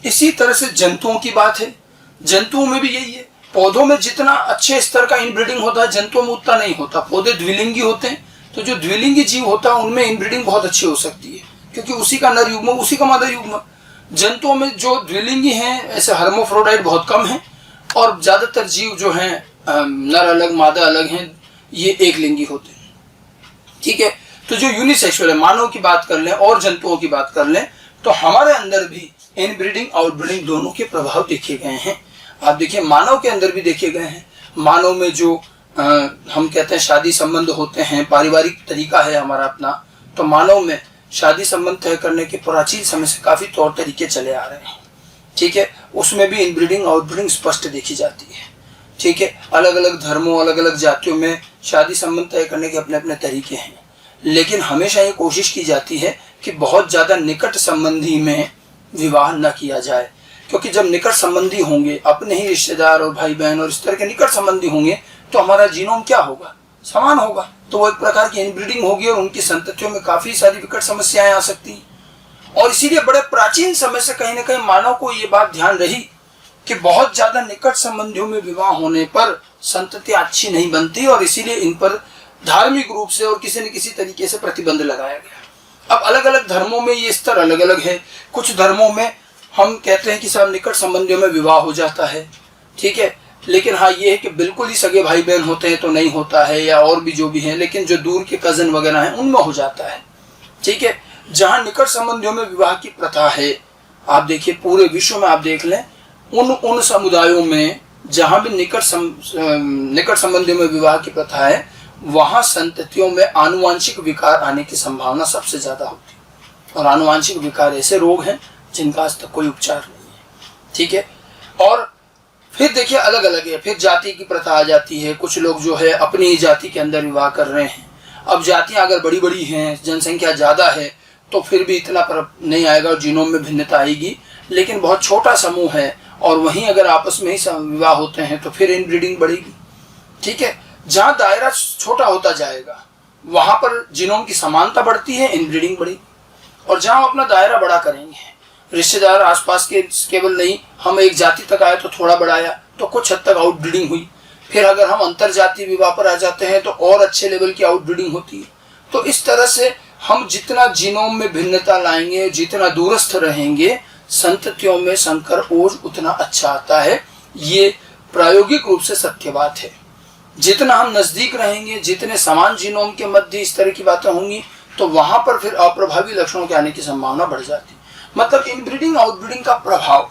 इसी तरह से जंतुओं की बात है। जंतुओं में भी यही है, पौधों में जितना अच्छे स्तर का इनब्रीडिंग होता है जंतुओं में उतना नहीं होता। पौधे द्विलिंगी होते हैं, तो जो द्विलिंगी जीव होता है उनमें इनब्रीडिंग बहुत अच्छी हो सकती है, क्योंकि उसी का नर युग्म उसी का मादा युग्म। जंतुओं में जो द्विलिंगी हैं ऐसे हर्मोफ्रोडाइट बहुत कम है, और ज्यादातर जीव जो हैं नर अलग मादा अलग हैं, ये एक लिंगी होते हैं। ठीक है, तो जो यूनिसेक्सुअल है, मानव की बात कर लें और जंतुओं की बात कर लें, तो हमारे अंदर भी इनब्रीडिंग आउटब्रीडिंग दोनों के प्रभाव देखे गए हैं। आप देखिए मानव के अंदर भी देखे गए हैं। मानव में जो हम कहते हैं शादी संबंध होते हैं, पारिवारिक तरीका है हमारा अपना, तो मानव में शादी संबंध तय करने के प्राचीन समय से काफी तौर तरीके चले आ रहे हैं। ठीक है, उसमें भी इनब्रीडिंग आउटब्रीडिंग स्पष्ट देखी जाती है। ठीक है, अलग अलग धर्मों अलग अलग जातियों में शादी संबंध तय करने के अपने अपने तरीके हैं, लेकिन हमेशा ये कोशिश की जाती है कि बहुत ज्यादा निकट संबंधी में विवाह न किया जाए, क्योंकि जब निकट संबंधी होंगे, अपने ही रिश्तेदार और भाई बहन और इस तरह के निकट संबंधी होंगे, तो हमारा जीनोम क्या होगा? समान होगा, तो वो एक प्रकार की इनब्रीडिंग होगी और उनकी संततियों में काफी सारी विकट समस्याएं आ सकती हैं। और इसीलिए बड़े प्राचीन समय से कहीं ना कहीं मानव को ये बात ध्यान रही कि बहुत ज्यादा निकट संबंधियों में विवाह होने पर संतति अच्छी नहीं बनती, और इसीलिए इन पर धार्मिक रूप से और किसी न किसी तरीके से प्रतिबंध लगाया गया। अब अलग अलग धर्मों में ये स्तर अलग अलग है। कुछ धर्मों में हम कहते हैं कि सब निकट संबंधियों में विवाह हो जाता है, ठीक है, लेकिन हाँ ये है कि बिल्कुल ही सगे भाई बहन होते हैं तो नहीं होता है, या और भी जो भी है, लेकिन जो दूर के कजन वगैरह हैं उनमें हो जाता है। ठीक है, जहाँ निकट संबंधियों में विवाह की प्रथा है, आप देखिए पूरे विश्व में आप देख लें, उन समुदायों में जहाँ भी निकट संबंधियों में विवाह की प्रथा है, वहाँ संततियों में आनुवांशिक विकार आने की संभावना सबसे ज्यादा होती है। और आनुवांशिक विकार ऐसे रोग हैं जिनका आज तक कोई उपचार नहीं है। ठीक है, और फिर देखिए अलग अलग है, फिर जाति की प्रथा आ जाती है। कुछ लोग जो है अपनी ही जाति के अंदर विवाह कर रहे हैं। अब जातियां अगर बड़ी बड़ी हैं, जनसंख्या ज्यादा है, तो फिर भी इतना नहीं आएगा और जीनोम में भिन्नता आएगी। लेकिन बहुत छोटा समूह है और वहीं अगर आपस में ही विवाह होते हैं तो फिर इनब्रीडिंग बढ़ेगी। ठीक है, जहाँ दायरा छोटा होता जाएगा वहां पर जीनोम की समानता बढ़ती है, इनब्रीडिंग बढ़ेगी। और जहाँ अपना दायरा बड़ा करेंगे, रिश्तेदार आसपास के केवल नहीं, हम एक जाति तक आए तो थोड़ा बढ़ाया तो कुछ हद तक आउटब्रीडिंग हुई। फिर अगर हम अंतर जातीय विवाह पर आ जाते हैं तो और अच्छे लेवल की आउटब्रीडिंग होती है। तो इस तरह से हम जितना जीनोम में भिन्नता लाएंगे, जितना दूरस्थ रहेंगे, संततियों में संकर ओज उतना अच्छा आता है। ये प्रायोगिक रूप से सत्य बात है। जितना हम नजदीक रहेंगे, जितने समान जीनोम के मध्य इस तरह की बातें होंगी, तो वहां पर फिर अप्रभावी लक्षणों के आने की संभावना बढ़ जाती है। मतलब इनब्रीडिंग आउटब्रीडिंग का प्रभाव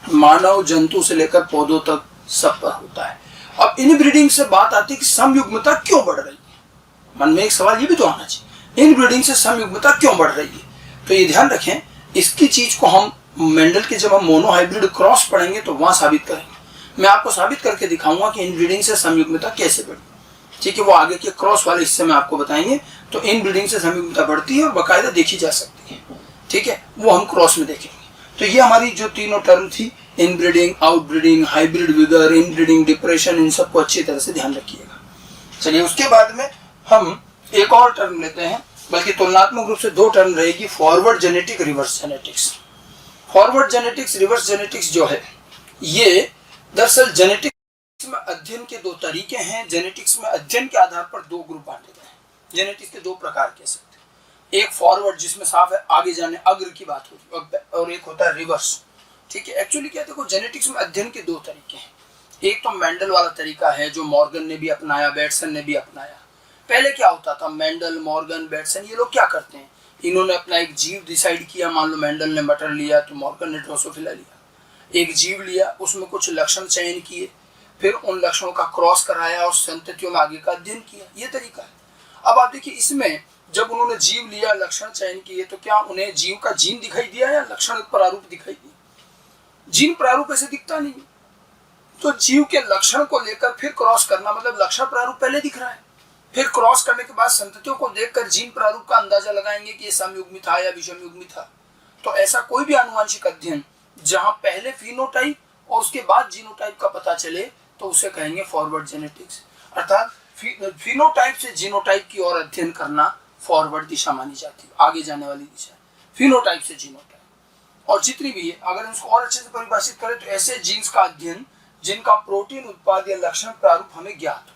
मानव जंतु से लेकर पौधों तक सब पर होता है। अब इनब्रीडिंग से बात आती है कि समयुग्मता क्यों बढ़ रही है। मन में एक सवाल ये भी तो आना चाहिए, इनब्रीडिंग से समयुग्मता क्यों बढ़ रही है? तो ये ध्यान रखें, इसकी चीज को हम मेंडल के जब हम मोनोहाइब्रिड क्रॉस पढ़ेंगे तो वहां साबित करेंगे। मैं आपको साबित करके दिखाऊंगा कि इनब्रीडिंग से संयुग्मिता कैसे बढ़ी। ठीक है, वो आगे के क्रॉस वाले हिस्से में आपको बताएंगे। तो इनब्रीडिंग से संयुग्मिता बढ़ती है और बाकायदा देखी जा सकती है। ठीक है, वो हम क्रॉस में देखेंगे। तो ये हमारी जो तीनों टर्म थी, inbreeding, outbreeding, hybrid vigour, inbreeding depression, इन सबको अच्छी तरह से ध्यान रखिएगा। चलिए, उसके बाद में हम एक और टर्म लेते हैं, बल्कि तुलनात्मक रूप से 2 टर्म रहेगी, forward genetic, reverse genetics. Forward genetics, reverse genetics जो है, ये दरअसल जेनेटिक्स में अध्ययन के 2 तरीके हैं। जेनेटिक्स में अध्ययन के आधार पर 2 ग्रुप बांटे गए हैं। जेनेटिक्स के 2 प्रकार कह सकते हैं। एक फॉरवर्ड, जिसमें साफ है आगे जाने, अग्र की बात होती है, और एक होता है रिवर्स। ठीक है, एक्चुअली क्या, देखो जेनेटिक्स में अध्ययन के 2 तरीके हैं। एक तो मेंडल वाला तरीका है, जो मॉर्गन ने भी अपनाया, बेटसन ने भी अपनाया। पहले क्या होता था, मेंडल, मॉर्गन, बेटसन, ये लोग क्या करते हैं, इन्होंने अपना एक जीव डिसाइड किया। मान लो मेंडल ने मटर लिया तो मॉर्गन ने ड्रोसोफिला लिया। एक जीव लिया, उसमें कुछ लक्षण चयन किए, फिर उन लक्षणों का क्रॉस कराया और संततियों में आगे का अध्ययन किया। ये तरीका है। अब आप देखिए, इसमें जब उन्होंने जीव लिया, लक्षण चयन किए, तो क्या उन्हें जीव का जीन दिखाई दिया या लक्षण प्रारूप दिखाई दिया? जीन प्रारूप ऐसे दिखता नहीं। तो जीव के लक्षण को लेकर फिर क्रॉस करना, मतलब लक्षण प्रारूप पहले दिख रहा है, फिर क्रॉस करने के बाद संततियों को देखकर जीन प्रारूप का अंदाजा लगाएंगे कि ये समयुग्मी था या विषमयुग्मी था। तो ऐसा कोई भी आनुवंशिक अध्ययन जहां पहले फिनोटाइप और उसके बाद जीनोटाइप का पता चले, तो उसे कहेंगे फॉरवर्ड जेनेटिक्स। अर्थात फिनोटाइप से जीनोटाइप की ओर अध्ययन करना फॉरवर्ड दिशा मानी जाती है, आगे जाने वाली दिशा। फिनोटाइप से जीनोटाइप, और जितनी भी है, अगर इसको और अच्छे से परिभाषित करें तो ऐसे जीन्स का अध्ययन जिनका प्रोटीन उत्पाद या लक्षण प्रारूप हमें ज्ञात हो।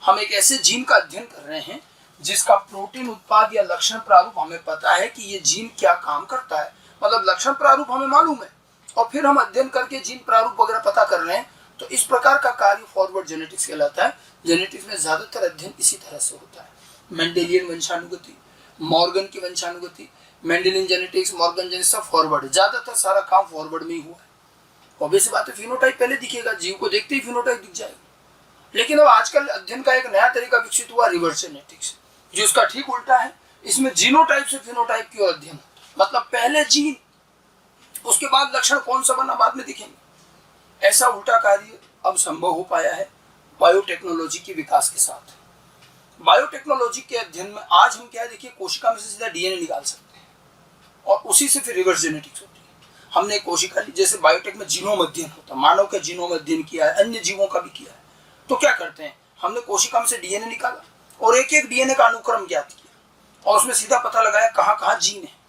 हम एक ऐसे जीन का अध्ययन कर रहे हैं जिसका प्रोटीन उत्पाद या लक्षण प्रारूप हमें पता है कि ये जीन क्या काम करता है, मतलब लक्षण प्रारूप हमें मालूम है, और फिर हम अध्ययन करके जीन प्रारूप वगैरह पता कर रहे हैं। तो इस प्रकार का कार्य फॉरवर्ड जेनेटिक्स कहलाता है। जेनेटिक्स में ज्यादातर अध्ययन इसी तरह से होता है। मेंडेलियन वंशानुगति, मॉर्गन की वंशानुगति, मेंडेलियन जेनेटिक्स, मॉर्गन जेनेटिक्स, सब फॉरवर्ड है। ज्यादातर सारा काम फॉरवर्ड में ही हुआ है। ऑब्वियस बात है, फिनोटाइप पहले दिखेगा, जीव को देखते ही फिनोटाइप दिख जाएगा। लेकिन अब आजकल अध्ययन का एक नया तरीका विकसित हुआ, रिवर्स जेनेटिक्स, जो इसका ठीक उल्टा है। इसमें जीनोटाइप से फिनोटाइप की ओर अध्ययन, मतलब पहले जीन, उसके बाद लक्षण कौन सा बना बाद में दिखेंगे। ऐसा उल्टा कार्य अब संभव हो पाया है बायोटेक्नोलॉजी के विकास के साथ। बायोटेक्नोलॉजी के अध्ययन में आज हम क्या देखिए, कोशिका में से सीधा डीएनए निकाल सकते हैं और उसी से फिर रिवर्स जेनेटिक्स होती है। हमने कोशिका ली, जैसे बायोटेक में जीनोम अध्ययन होता है, मानव का जीनोम अध्ययन किया है, अन्य जीवों का भी किया है। तो क्या करते हैं, हमने कोशिका में से डीएनए निकाला और एक एक डीएनए का अनुक्रम ज्ञात किया और उसमें सीधा पता लगाया कहाँ कहाँ जीन है।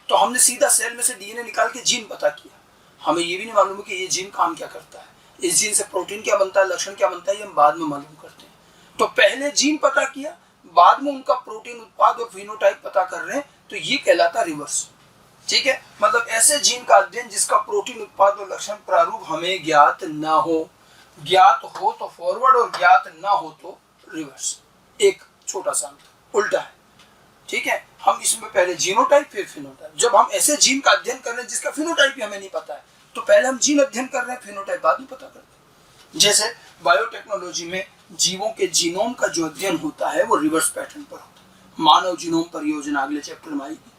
तो हमने सीधा सेल में से डीएनए निकाल के जीन पता किया। हमें ये भी नहीं मालूम है कि ये जीन काम क्या करता है, इस जीन से प्रोटीन क्या बनता है, लक्षण क्या बनता है, ये हम बाद में मालूम करते हैं। तो पहले जीन पता किया, बाद में उनका प्रोटीन उत्पाद और फिनोटाइप पता कर रहे हैं, तो ये कहलाता रिवर्स। ठीक है, मतलब ऐसे जीन का अध्ययन जिसका प्रोटीन उत्पाद और लक्षण प्रारूप हमें ज्ञात ना हो, ज्ञात हो तो फॉरवर्ड और ज्ञात ना हो तो रिवर्स। एक छोटा सा उल्टा है। ठीक है, हम इसमें पहले जीनोटाइप फिर फिनोटाइप। जब हम ऐसे जीन का अध्ययन कर रहे हैं जिसका फिनोटाइप ही हमें नहीं पता है, तो पहले हम जीन अध्ययन कर रहे हैं, फिनोटाइप बाद में पता करते हैं। जैसे बायोटेक्नोलॉजी में जीवों के जीनोम का जो अध्ययन होता है वो रिवर्स पैटर्न पर होता है। मानव जीनोम परियोजना अगले चैप्टर में आएगी।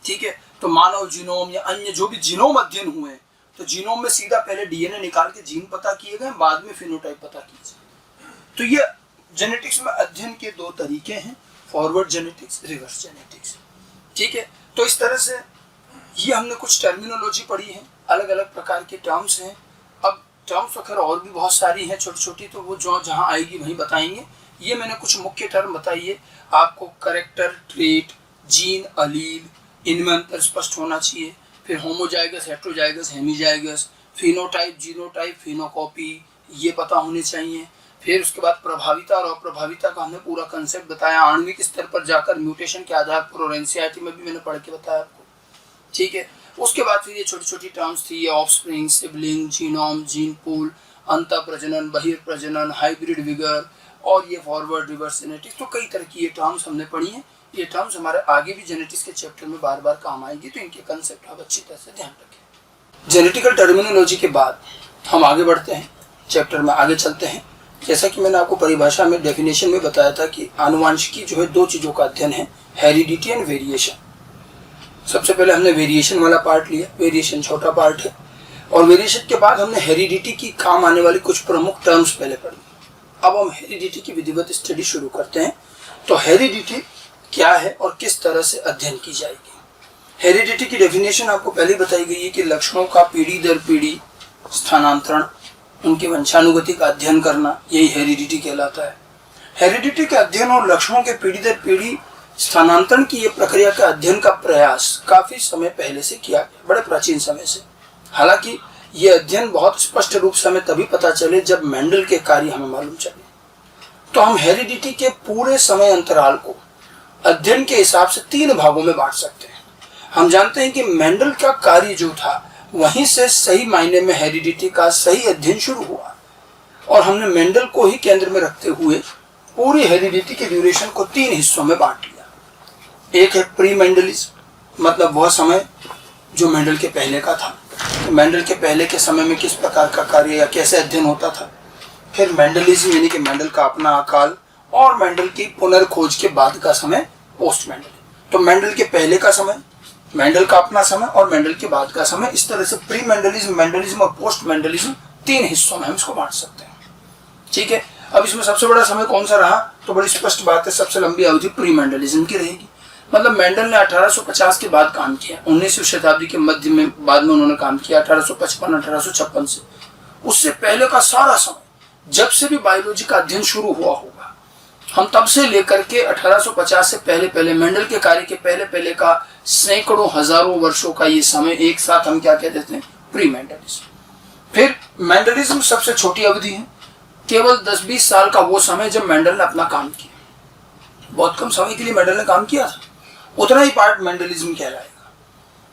ठीक है, तो मानव जीनोम या अन्य जो भी जीनोम अध्ययन हुए हैं, तो जीनोम में सीधा पहले डीएनए निकाल के जीन पता किए गए, बाद में फिनोटाइप पता किए गए। तो ये जेनेटिक्स में अध्ययन के 2 तरीके हैं, फॉरवर्ड जेनेटिक्स, रिवर्स जेनेटिक्स। ठीक है, तो इस तरह से ये हमने कुछ टर्मिनोलॉजी पढ़ी है, अलग अलग प्रकार के टर्म्स हैं। अब टर्म्स तो खैर और भी बहुत सारी हैं छोटी छोटी, तो वो जो जहाँ आएगी वहीं बताएंगे। ये मैंने कुछ मुख्य टर्म बताइए आपको। करेक्टर, ट्रेट, जीन, अलील, इनमें अंतर स्पष्ट होना चाहिए। फिर homozygous, heterozygous, hemizygous, phenotype, genotype, phenocopy, ये पता होने चाहिए। फिर उसके बाद प्रभाविता और अप्रभाविता का हमने पूरा कंसेप्ट बताया, आणविक स्तर पर जाकर म्यूटेशन के आधार पर, और एनसीईआरटी में भी मैंने पढ़ के बताया आपको। ठीक है, उसके बाद फिर ये छोटी छोटी टर्म्स थी, ये offspring, sibling, genome, gene pool, अंतः प्रजनन, बहिर्प्रजनन, हाइब्रिड विगर, और ये फॉरवर्ड रिवर्स जेनेटिक्स। तो कई तरह की ये टर्म्स हमने पढ़ी हैं। ये टर्म्स हमारे आगे भी जेनेटिक्स के चैप्टर में बार बार काम आएगी, तो इनके कंसेप्ट आप अच्छी तरह से ध्यान रखें। जेनेटिकल टर्मिनोलॉजी के बाद हम आगे बढ़ते हैं, चैप्टर में आगे चलते हैं। जैसा कि मैंने आपको परिभाषा में, डेफिनेशन में बताया था कि आनुवांशिकी जो है 2 चीज़ों का अध्ययन है, हेरिडिटी एंड वेरिएशन। सबसे पहले हमने वेरिएशन वाला पार्ट लिया। वेरिएशन छोटा पार्ट है, और वेरिएशन के बाद हमने हेरिडिटी की काम आने वाली कुछ प्रमुख टर्म्स पहले पढ़ी। अब हम हेरिडिटी की विधिवत स्टडी शुरू करते हैं। तो हेरिडिटी क्या है और किस तरह से अध्ययन की जाएगी। हेरिडिटी की डेफिनेशन आपको पहले बताई गई है कि लक्षणों का पीढ़ी दर पीढ़ी स्थानांतरण, उनकी वंशानुगति का अध्ययन करना, यही हेरिडिटी कहलाता है। हेरिडिटी के अध्ययन और लक्षणों के पीढ़ी दर पीढ़ी स्थानांतरण की ये प्रक्रिया का अध्ययन का प्रयास काफी समय पहले से किया गया, बड़े प्राचीन समय से। हालांकि ये अध्ययन बहुत स्पष्ट रूप से हमें तभी पता चले जब मेंडल के कार्य हमें मालूम चले। तो हम हेरिडिटी के पूरे समय अंतराल को अध्ययन के हिसाब से 3 भागों में बांट सकते हैं। हम जानते हैं कि मेंडल का कार्य जो था वहीं से सही मायने में हेरिडिटी का सही अध्ययन शुरू हुआ, और हमने मेंडल को ही केंद्र में रखते हुए पूरी हेरिडिटी के ड्यूरेशन को 3 हिस्सों में बांट लिया। एक है प्री मेंडलिज्म, मतलब वह समय जो मेंडल के पहले का था। तो मेंडल के पहले के समय में किस प्रकार का कार्य या कैसे अध्ययन होता था। फिर मेंडलिज्म यानी कि मेंडल का अपना अकाल, और मेंडल की पुनर्खोज के बाद का समय पोस्ट मेंडल। तो मेंडल के पहले का समय, मेंडल का अपना समय और मेंडल के बाद का समय, इस तरह से प्री मेंडलिज्म, मेंडलिज्म और पोस्ट मेंडलिज्म 3 हिस्सों में हम इसको बांट सकते हैं। ठीक है। अब इसमें सबसे बड़ा समय कौन सा रहा, तो बड़ी स्पष्ट बात है, सबसे लंबी अवधि प्री मेंडलिज्म की रहेगी। मतलब मेंडल ने 1850 के बाद काम किया, 19वीं शताब्दी के मध्य में बाद में उन्होंने काम किया 1855-1856 से। उससे पहले का सारा समय, जब से भी बायोलॉजी का अध्ययन शुरू हुआ होगा, हम तब से लेकर के 1850 से पहले मेंडल के कार्य के पहले का सैकड़ों हजारों वर्षों का ये समय एक साथ हम क्या कह देते हैं, प्री मेंडलिज्म। फिर मेंडलिज्म सबसे छोटी अवधि है, केवल 10-20 साल का वो समय जब मेंडल ने अपना काम किया। बहुत कम समय के लिए मेंडल ने काम किया था, उतना ही पार्ट मेंडलिज्म कहलाएगा।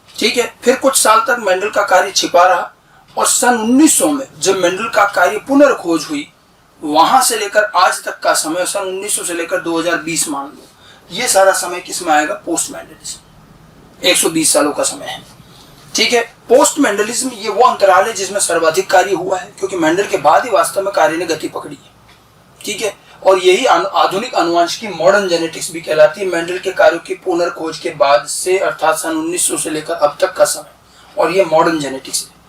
ठीक है। फिर कुछ साल तक मेंडल का कार्य छिपा रहा, और सन 1900 में जब मेंडल का कार्य पुनर्खोज हुई, वहां से लेकर आज तक का समय, सन 1900 से लेकर 2020 मान लो, ये सारा समय किस में आएगा, पोस्ट मेंडलिज्म। 120 सालों का समय है। ठीक है। पोस्ट मेंडलिज्म ये वो अंतराल है जिसमें सर्वाधिक कार्य हुआ है, क्योंकि मेंडल के बाद ही वास्तव में कार्य ने गति पकड़ी है। ठीक है। और यही आधुनिक अनुवांशिकी मॉडर्न जेनेटिक्स भी कहलाती है, मेंडल के कार्यों की पुनर्खोज के बाद से, अर्थात सन 1900 से लेकर अब तक का समय, और ये मॉडर्न जेनेटिक्स है।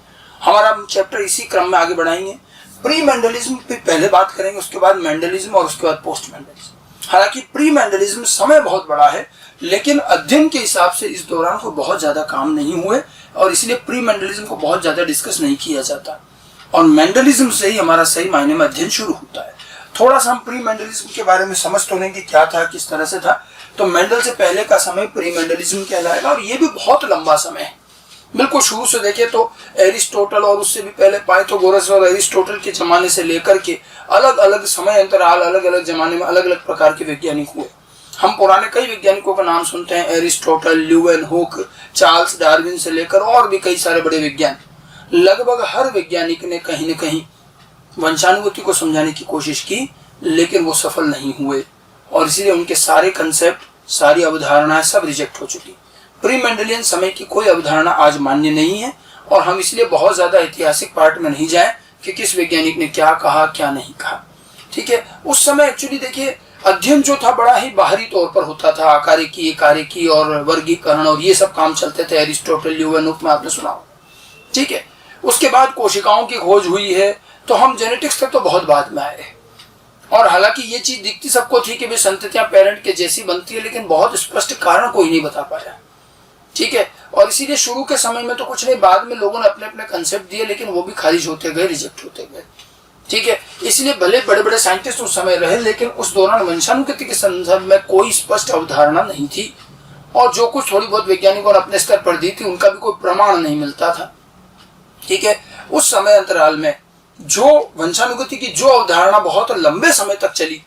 हमारा चैप्टर इसी क्रम में आगे बढ़ाएंगे। प्री मेंडलिज्म पे पहले बात करेंगे, उसके बाद मेंडलिज्म और उसके बाद पोस्ट मेंडलिज्म। हालांकि प्री मेंडलिज्म समय बहुत बड़ा है, लेकिन अध्ययन के हिसाब से इस दौरान कोई बहुत ज्यादा काम नहीं हुए, और इसलिए प्री मेंडलिज्म को बहुत ज्यादा डिस्कस नहीं किया जाता, और मेंडलिज्म से ही हमारा सही मायने में अध्ययन शुरू होता है। थोड़ा सा हम प्री मेंडलिज्म के बारे में समझ तो लें कि क्या था, किस तरह से था। तो मेंडल से पहले का समय प्री मेंडलिज्म कहलाएगा, और ये भी बहुत लंबा समय है। बिल्कुल शुरू से देखें तो एरिस्टोटल और उससे भी पहले पाइथागोरस और एरिस्टोटल के जमाने से लेकर के अलग अलग समय अंतराल, अलग अलग जमाने में अलग अलग प्रकार के वैज्ञानिक हुए। हम पुराने कई वैज्ञानिकों का नाम सुनते हैं, एरिस्टोटल, ल्यूवेनहुक, चार्ल्स डार्विन से लेकर और भी कई सारे बड़े वैज्ञानिक। लगभग हर वैज्ञानिक ने कहीं न कहीं वंशानुगति को समझाने की कोशिश की, लेकिन वो सफल नहीं हुए, और इसलिए उनके सारे कंसेप्ट, सारी अवधारणाएं सब रिजेक्ट हो चुकी। प्री मेंडलियन समय की कोई अवधारणा आज मान्य नहीं है, और हम इसलिए बहुत ज्यादा ऐतिहासिक पार्ट में नहीं जाए कि किस वैज्ञानिक ने क्या कहा क्या नहीं कहा। ठीक है। उस समय एक्चुअली देखिए अध्ययन जो था बड़ा ही बाहरी तौर पर होता था, आकार की, कार्य की और वर्गीकरण और ये सब काम चलते थे। एरिस्टोटल, ल्यूवेनहुक में आपने सुना हो। ठीक है। उसके बाद कोशिकाओं की खोज हुई है, तो हम जेनेटिक्स तक तो बहुत बाद में आए। और हालांकि ये चीज दिखती सबको थी कि भाई संततियां पेरेंट के जैसी बनती है, लेकिन बहुत स्पष्ट कारण कोई नहीं बता पाया। ठीक है। और इसीलिए शुरू के समय में तो कुछ नहीं, बाद में लोगों ने अपने अपने कंसेप्ट दिए, लेकिन वो भी खारिज होते गए, रिजेक्ट होते गए। ठीक है। इसलिए भले बड़े बड़े साइंटिस्ट उस समय रहे, लेकिन उस दौरान वंशानुगति के संदर्भ में कोई स्पष्ट अवधारणा नहीं थी, और जो कुछ थोड़ी बहुत वैज्ञानिकों ने अपने स्तर पर दी थी उनका भी कोई प्रमाण नहीं मिलता था। ठीक है। उस समय अंतराल में जो वंशानुगति की जो अवधारणा बहुत लंबे समय तक चली,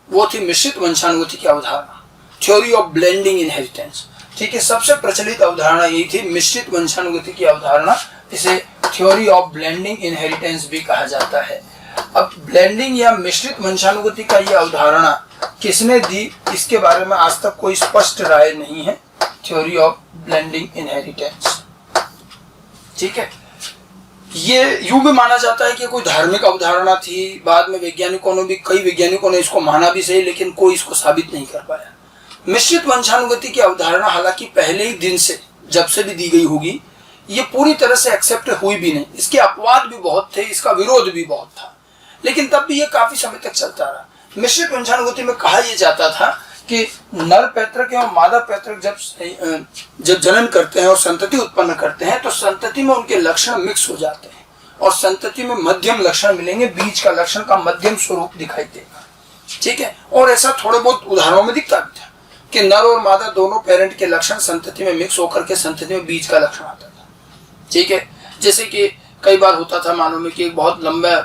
वो थी मिश्रित वंशानुगति की अवधारणा, थ्योरी ऑफ ब्लेंडिंग इनहेरिटेंस। ठीक है। सबसे प्रचलित अवधारणा यही थी, मिश्रित वंशानुगति की अवधारणा। इसे थ्योरी ऑफ ब्लेंडिंग इनहेरिटेंस भी कहा जाता है। अब ब्लेंडिंग या मिश्रित वंशानुगति का यह अवधारणा किसने दी, इसके बारे में आज तक कोई स्पष्ट राय नहीं है। Theory of blending inheritance. ठीक है। ये यूं भी माना जाता है कि कोई धार्मिक अवधारणा थी, बाद में वैज्ञानिकों ने भी, कई वैज्ञानिकों ने इसको माना भी सही, लेकिन कोई इसको साबित नहीं कर पाया। मिश्रित वंशानुगति की अवधारणा हालांकि पहले ही दिन से, जब से भी दी गई होगी, ये पूरी तरह से एक्सेप्ट हुई भी नहीं। इसके अपवाद भी बहुत थे, इसका विरोध भी बहुत था, लेकिन तब भी ये काफी समय तक चलता रहा। मिश्रित वंशानुगति में कहा यह जाता था कि नर पैतृक और मादा पैतृक जब जनन करते हैं और संतति उत्पन्न करते हैं तो संतति में उनके लक्षण मिक्स हो जाते हैं और संतति में मध्यम लक्षण मिलेंगे, बीज का लक्षण का मध्यम स्वरूप दिखाई देगा। ठीक है, और ऐसा थोड़े बहुत उदाहरणों में दिखता भी था कि नर और मादा दोनों पेरेंट के लक्षण संतति में मिक्स होकर के संतति में बीज का लक्षण आता था। ठीक है, जैसे कि कई बार होता था मानो में कि एक बहुत लंबा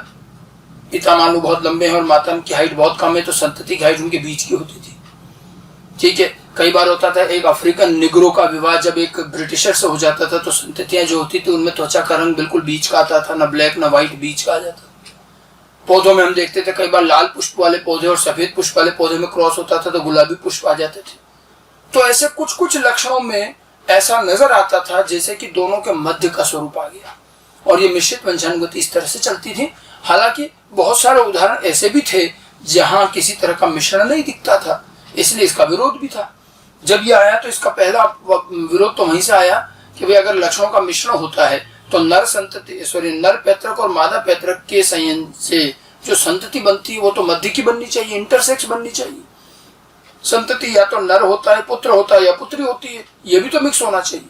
पिता मान लो बहुत लंबे हैं और माता की हाइट बहुत कम है, तो संतति की हाइट उनके बीच की होती थी। ठीक है, कई बार होता था एक अफ्रीकन निग्रो का विवाह जब एक ब्रिटिशर से हो जाता था तो संततियां जो होती थी उनमें त्वचा का रंग बिल्कुल बीच का आता था, न ब्लैक न व्हाइट, बीच का आ जाता था। पौधों में हम देखते थे कई बार लाल पुष्प वाले पौधे और सफेद पुष्प वाले पौधे में क्रॉस होता था तो गुलाबी पुष्प आ जाते थे। तो ऐसे कुछ कुछ लक्षणों में ऐसा नजर आता था जैसे कि दोनों के मध्य का स्वरूप आ गया, और ये मिश्रित वंशानुगति इस तरह से चलती थी। हालांकि बहुत सारे उदाहरण ऐसे भी थे जहां किसी तरह का मिश्रण नहीं दिखता था, इसलिए इसका विरोध भी था। जब ये आया तो इसका पहला विरोध तो वहीं से आया कि भाई अगर लक्षणों का मिश्रण होता है तो नर पैतृक और मादा पैतृक के संयंत्र से जो संतति बनती है वो तो मध्य की बननी चाहिए, इंटरसेक्स बननी चाहिए। संतति या तो नर होता है, पुत्र होता है, या पुत्री होती है, ये भी तो मिक्स होना चाहिए,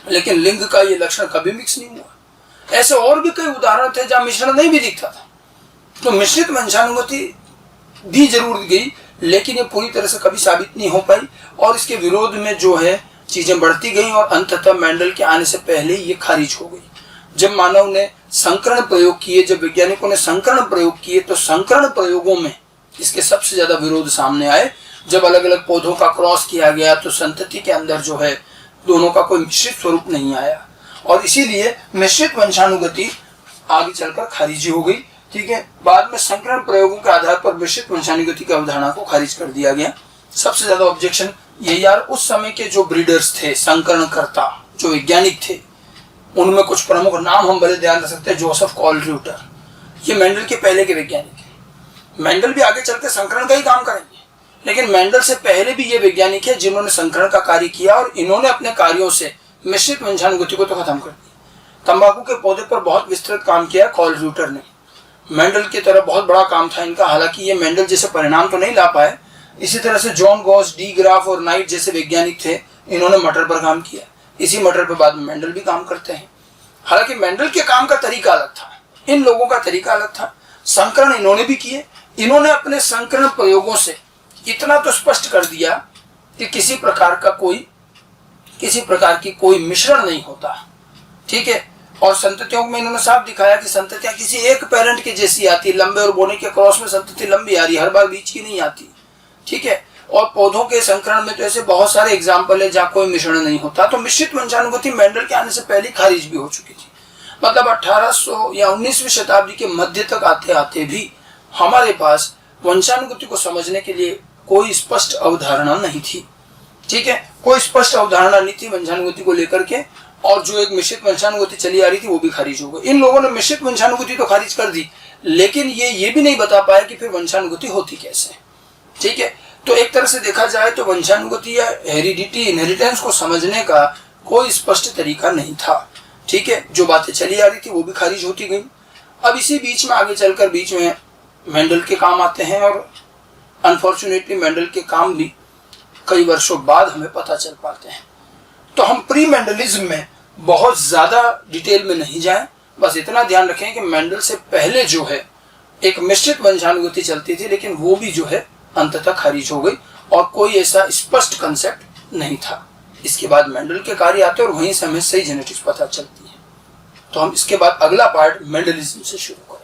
लेकिन लिंग का ये लक्षण कभी मिक्स नहीं हुआ। ऐसे और भी कई उदाहरण थे जहां मिश्रण नहीं भी दिखता था। तो मिश्रित वंशानुगति दी जरूर गई, लेकिन ये पूरी तरह से कभी साबित नहीं हो पाई और इसके विरोध में जो है चीजें बढ़ती गई और अंततः मेंडल के आने से पहले ये खारिज हो गई। जब मानव ने संकरण प्रयोग किए, जब वैज्ञानिकों ने संकरण प्रयोग किए, तो संकरण प्रयोगों में इसके सबसे ज्यादा विरोध सामने आए। जब अलग अलग पौधों का क्रॉस किया गया तो संतति के अंदर जो है दोनों का कोई मिश्रित स्वरूप नहीं आया, और इसीलिए मिश्रित वंशानुगति आगे चलकर खारिज हो गई। ठीक है, बाद में संकरण प्रयोगों के आधार पर मिश्रित वंशानुगति की अवधारणा को खारिज कर दिया गया। सबसे ज्यादा ऑब्जेक्शन ये यार उस समय के जो ब्रीडर्स थे, संकरणकर्ता जो वैज्ञानिक थे, उनमें कुछ प्रमुख नाम हम भले ध्यान रख सकते हैं। जोसेफ कॉलरियूटर, ये मेंडल के पहले के वैज्ञानिक हैं। मेंडल भी आगे चलकर संकरण का ही काम करेंगे, लेकिन मेंडल से पहले भी ये वैज्ञानिक है जिन्होंने संकरण का कार्य किया और इन्होंने अपने कार्यों से मिश्रित वंशानुगति को तो खत्म कर दिया। तंबाकू के पौधे पर बहुत विस्तृत काम किया कॉलरियूटर ने। मेंडल की तरह बहुत बड़ा काम था इनका, हालांकि ये मेंडल जैसे परिणाम तो नहीं ला पाए। इसी तरह से जॉन गॉस, डी ग्राफ और नाइट जैसे वैज्ञानिक थे, इन्होंने मटर पर काम किया। इसी मटर पर बाद में मेंडल भी काम करते हैं। हालांकि मेंडल के काम का तरीका अलग था, इन लोगों का तरीका अलग था। संकरण इन्होंने भी किए। इन्होंने अपने संकरण प्रयोगों से इतना तो स्पष्ट कर दिया कि किसी प्रकार की कोई मिश्रण नहीं होता। ठीक है, और संततियों में इन्होंने साफ दिखाया कि संततियां किसी एक पेरेंट के जैसी आती, लंबे और बोने के क्रॉस में संतति लंबी आ रही, हर बार बीच की नहीं आती। ठीक है, और पौधों के संकरण में तो ऐसे बहुत सारे एग्जाम्पल है जहाँ कोई मिश्रण नहीं होता। तो मिश्रित वंशानुगति मेंडल के आने से पहले खारिज भी हो चुकी थी। मतलब 1800 या 19वीं शताब्दी के मध्य तक आते आते भी हमारे पास वंशानुगति को समझने के लिए कोई स्पष्ट अवधारणा नहीं थी। ठीक है, कोई स्पष्ट अवधारणा नहीं थी वंशानुगति को लेकर के, और जो एक मिश्रित वंशानुगति चली आ रही थी वो भी खारिज हो गई। इन लोगों ने मिश्रित वंशानुगति तो खारिज कर दी, लेकिन ये भी नहीं बता पाया कि फिर वंशानुगति होती कैसे। ठीक है, तो एक तरह से देखा जाए तो वंशानुगति या हेरिडिटी, इनहेरिटेंस को समझने का कोई स्पष्ट तरीका नहीं था। ठीक है, जो बातें चली आ रही थी वो भी खारिज होती गई। अब इसी बीच में आगे चलकर बीच में मेंडल के काम आते हैं, और अनफॉर्चुनेटली मेंडल के काम भी कई वर्षों बाद हमें पता चल पाते हैं। तो हम प्री मेंडलिज्म में बहुत ज्यादा डिटेल में नहीं जाएं, बस इतना ध्यान रखें कि मेंडल से पहले जो है एक मिश्रित वंशानुगति चलती थी, लेकिन वो भी जो है अंततः खारिज हो गई और कोई ऐसा स्पष्ट कंसेप्ट नहीं था। इसके बाद मेंडल के कार्य आते हैं और वहीं से हमें सही जेनेटिक्स पता चलती है। तो हम इसके बाद अगला पार्ट मेंडलिज्म से शुरू करें।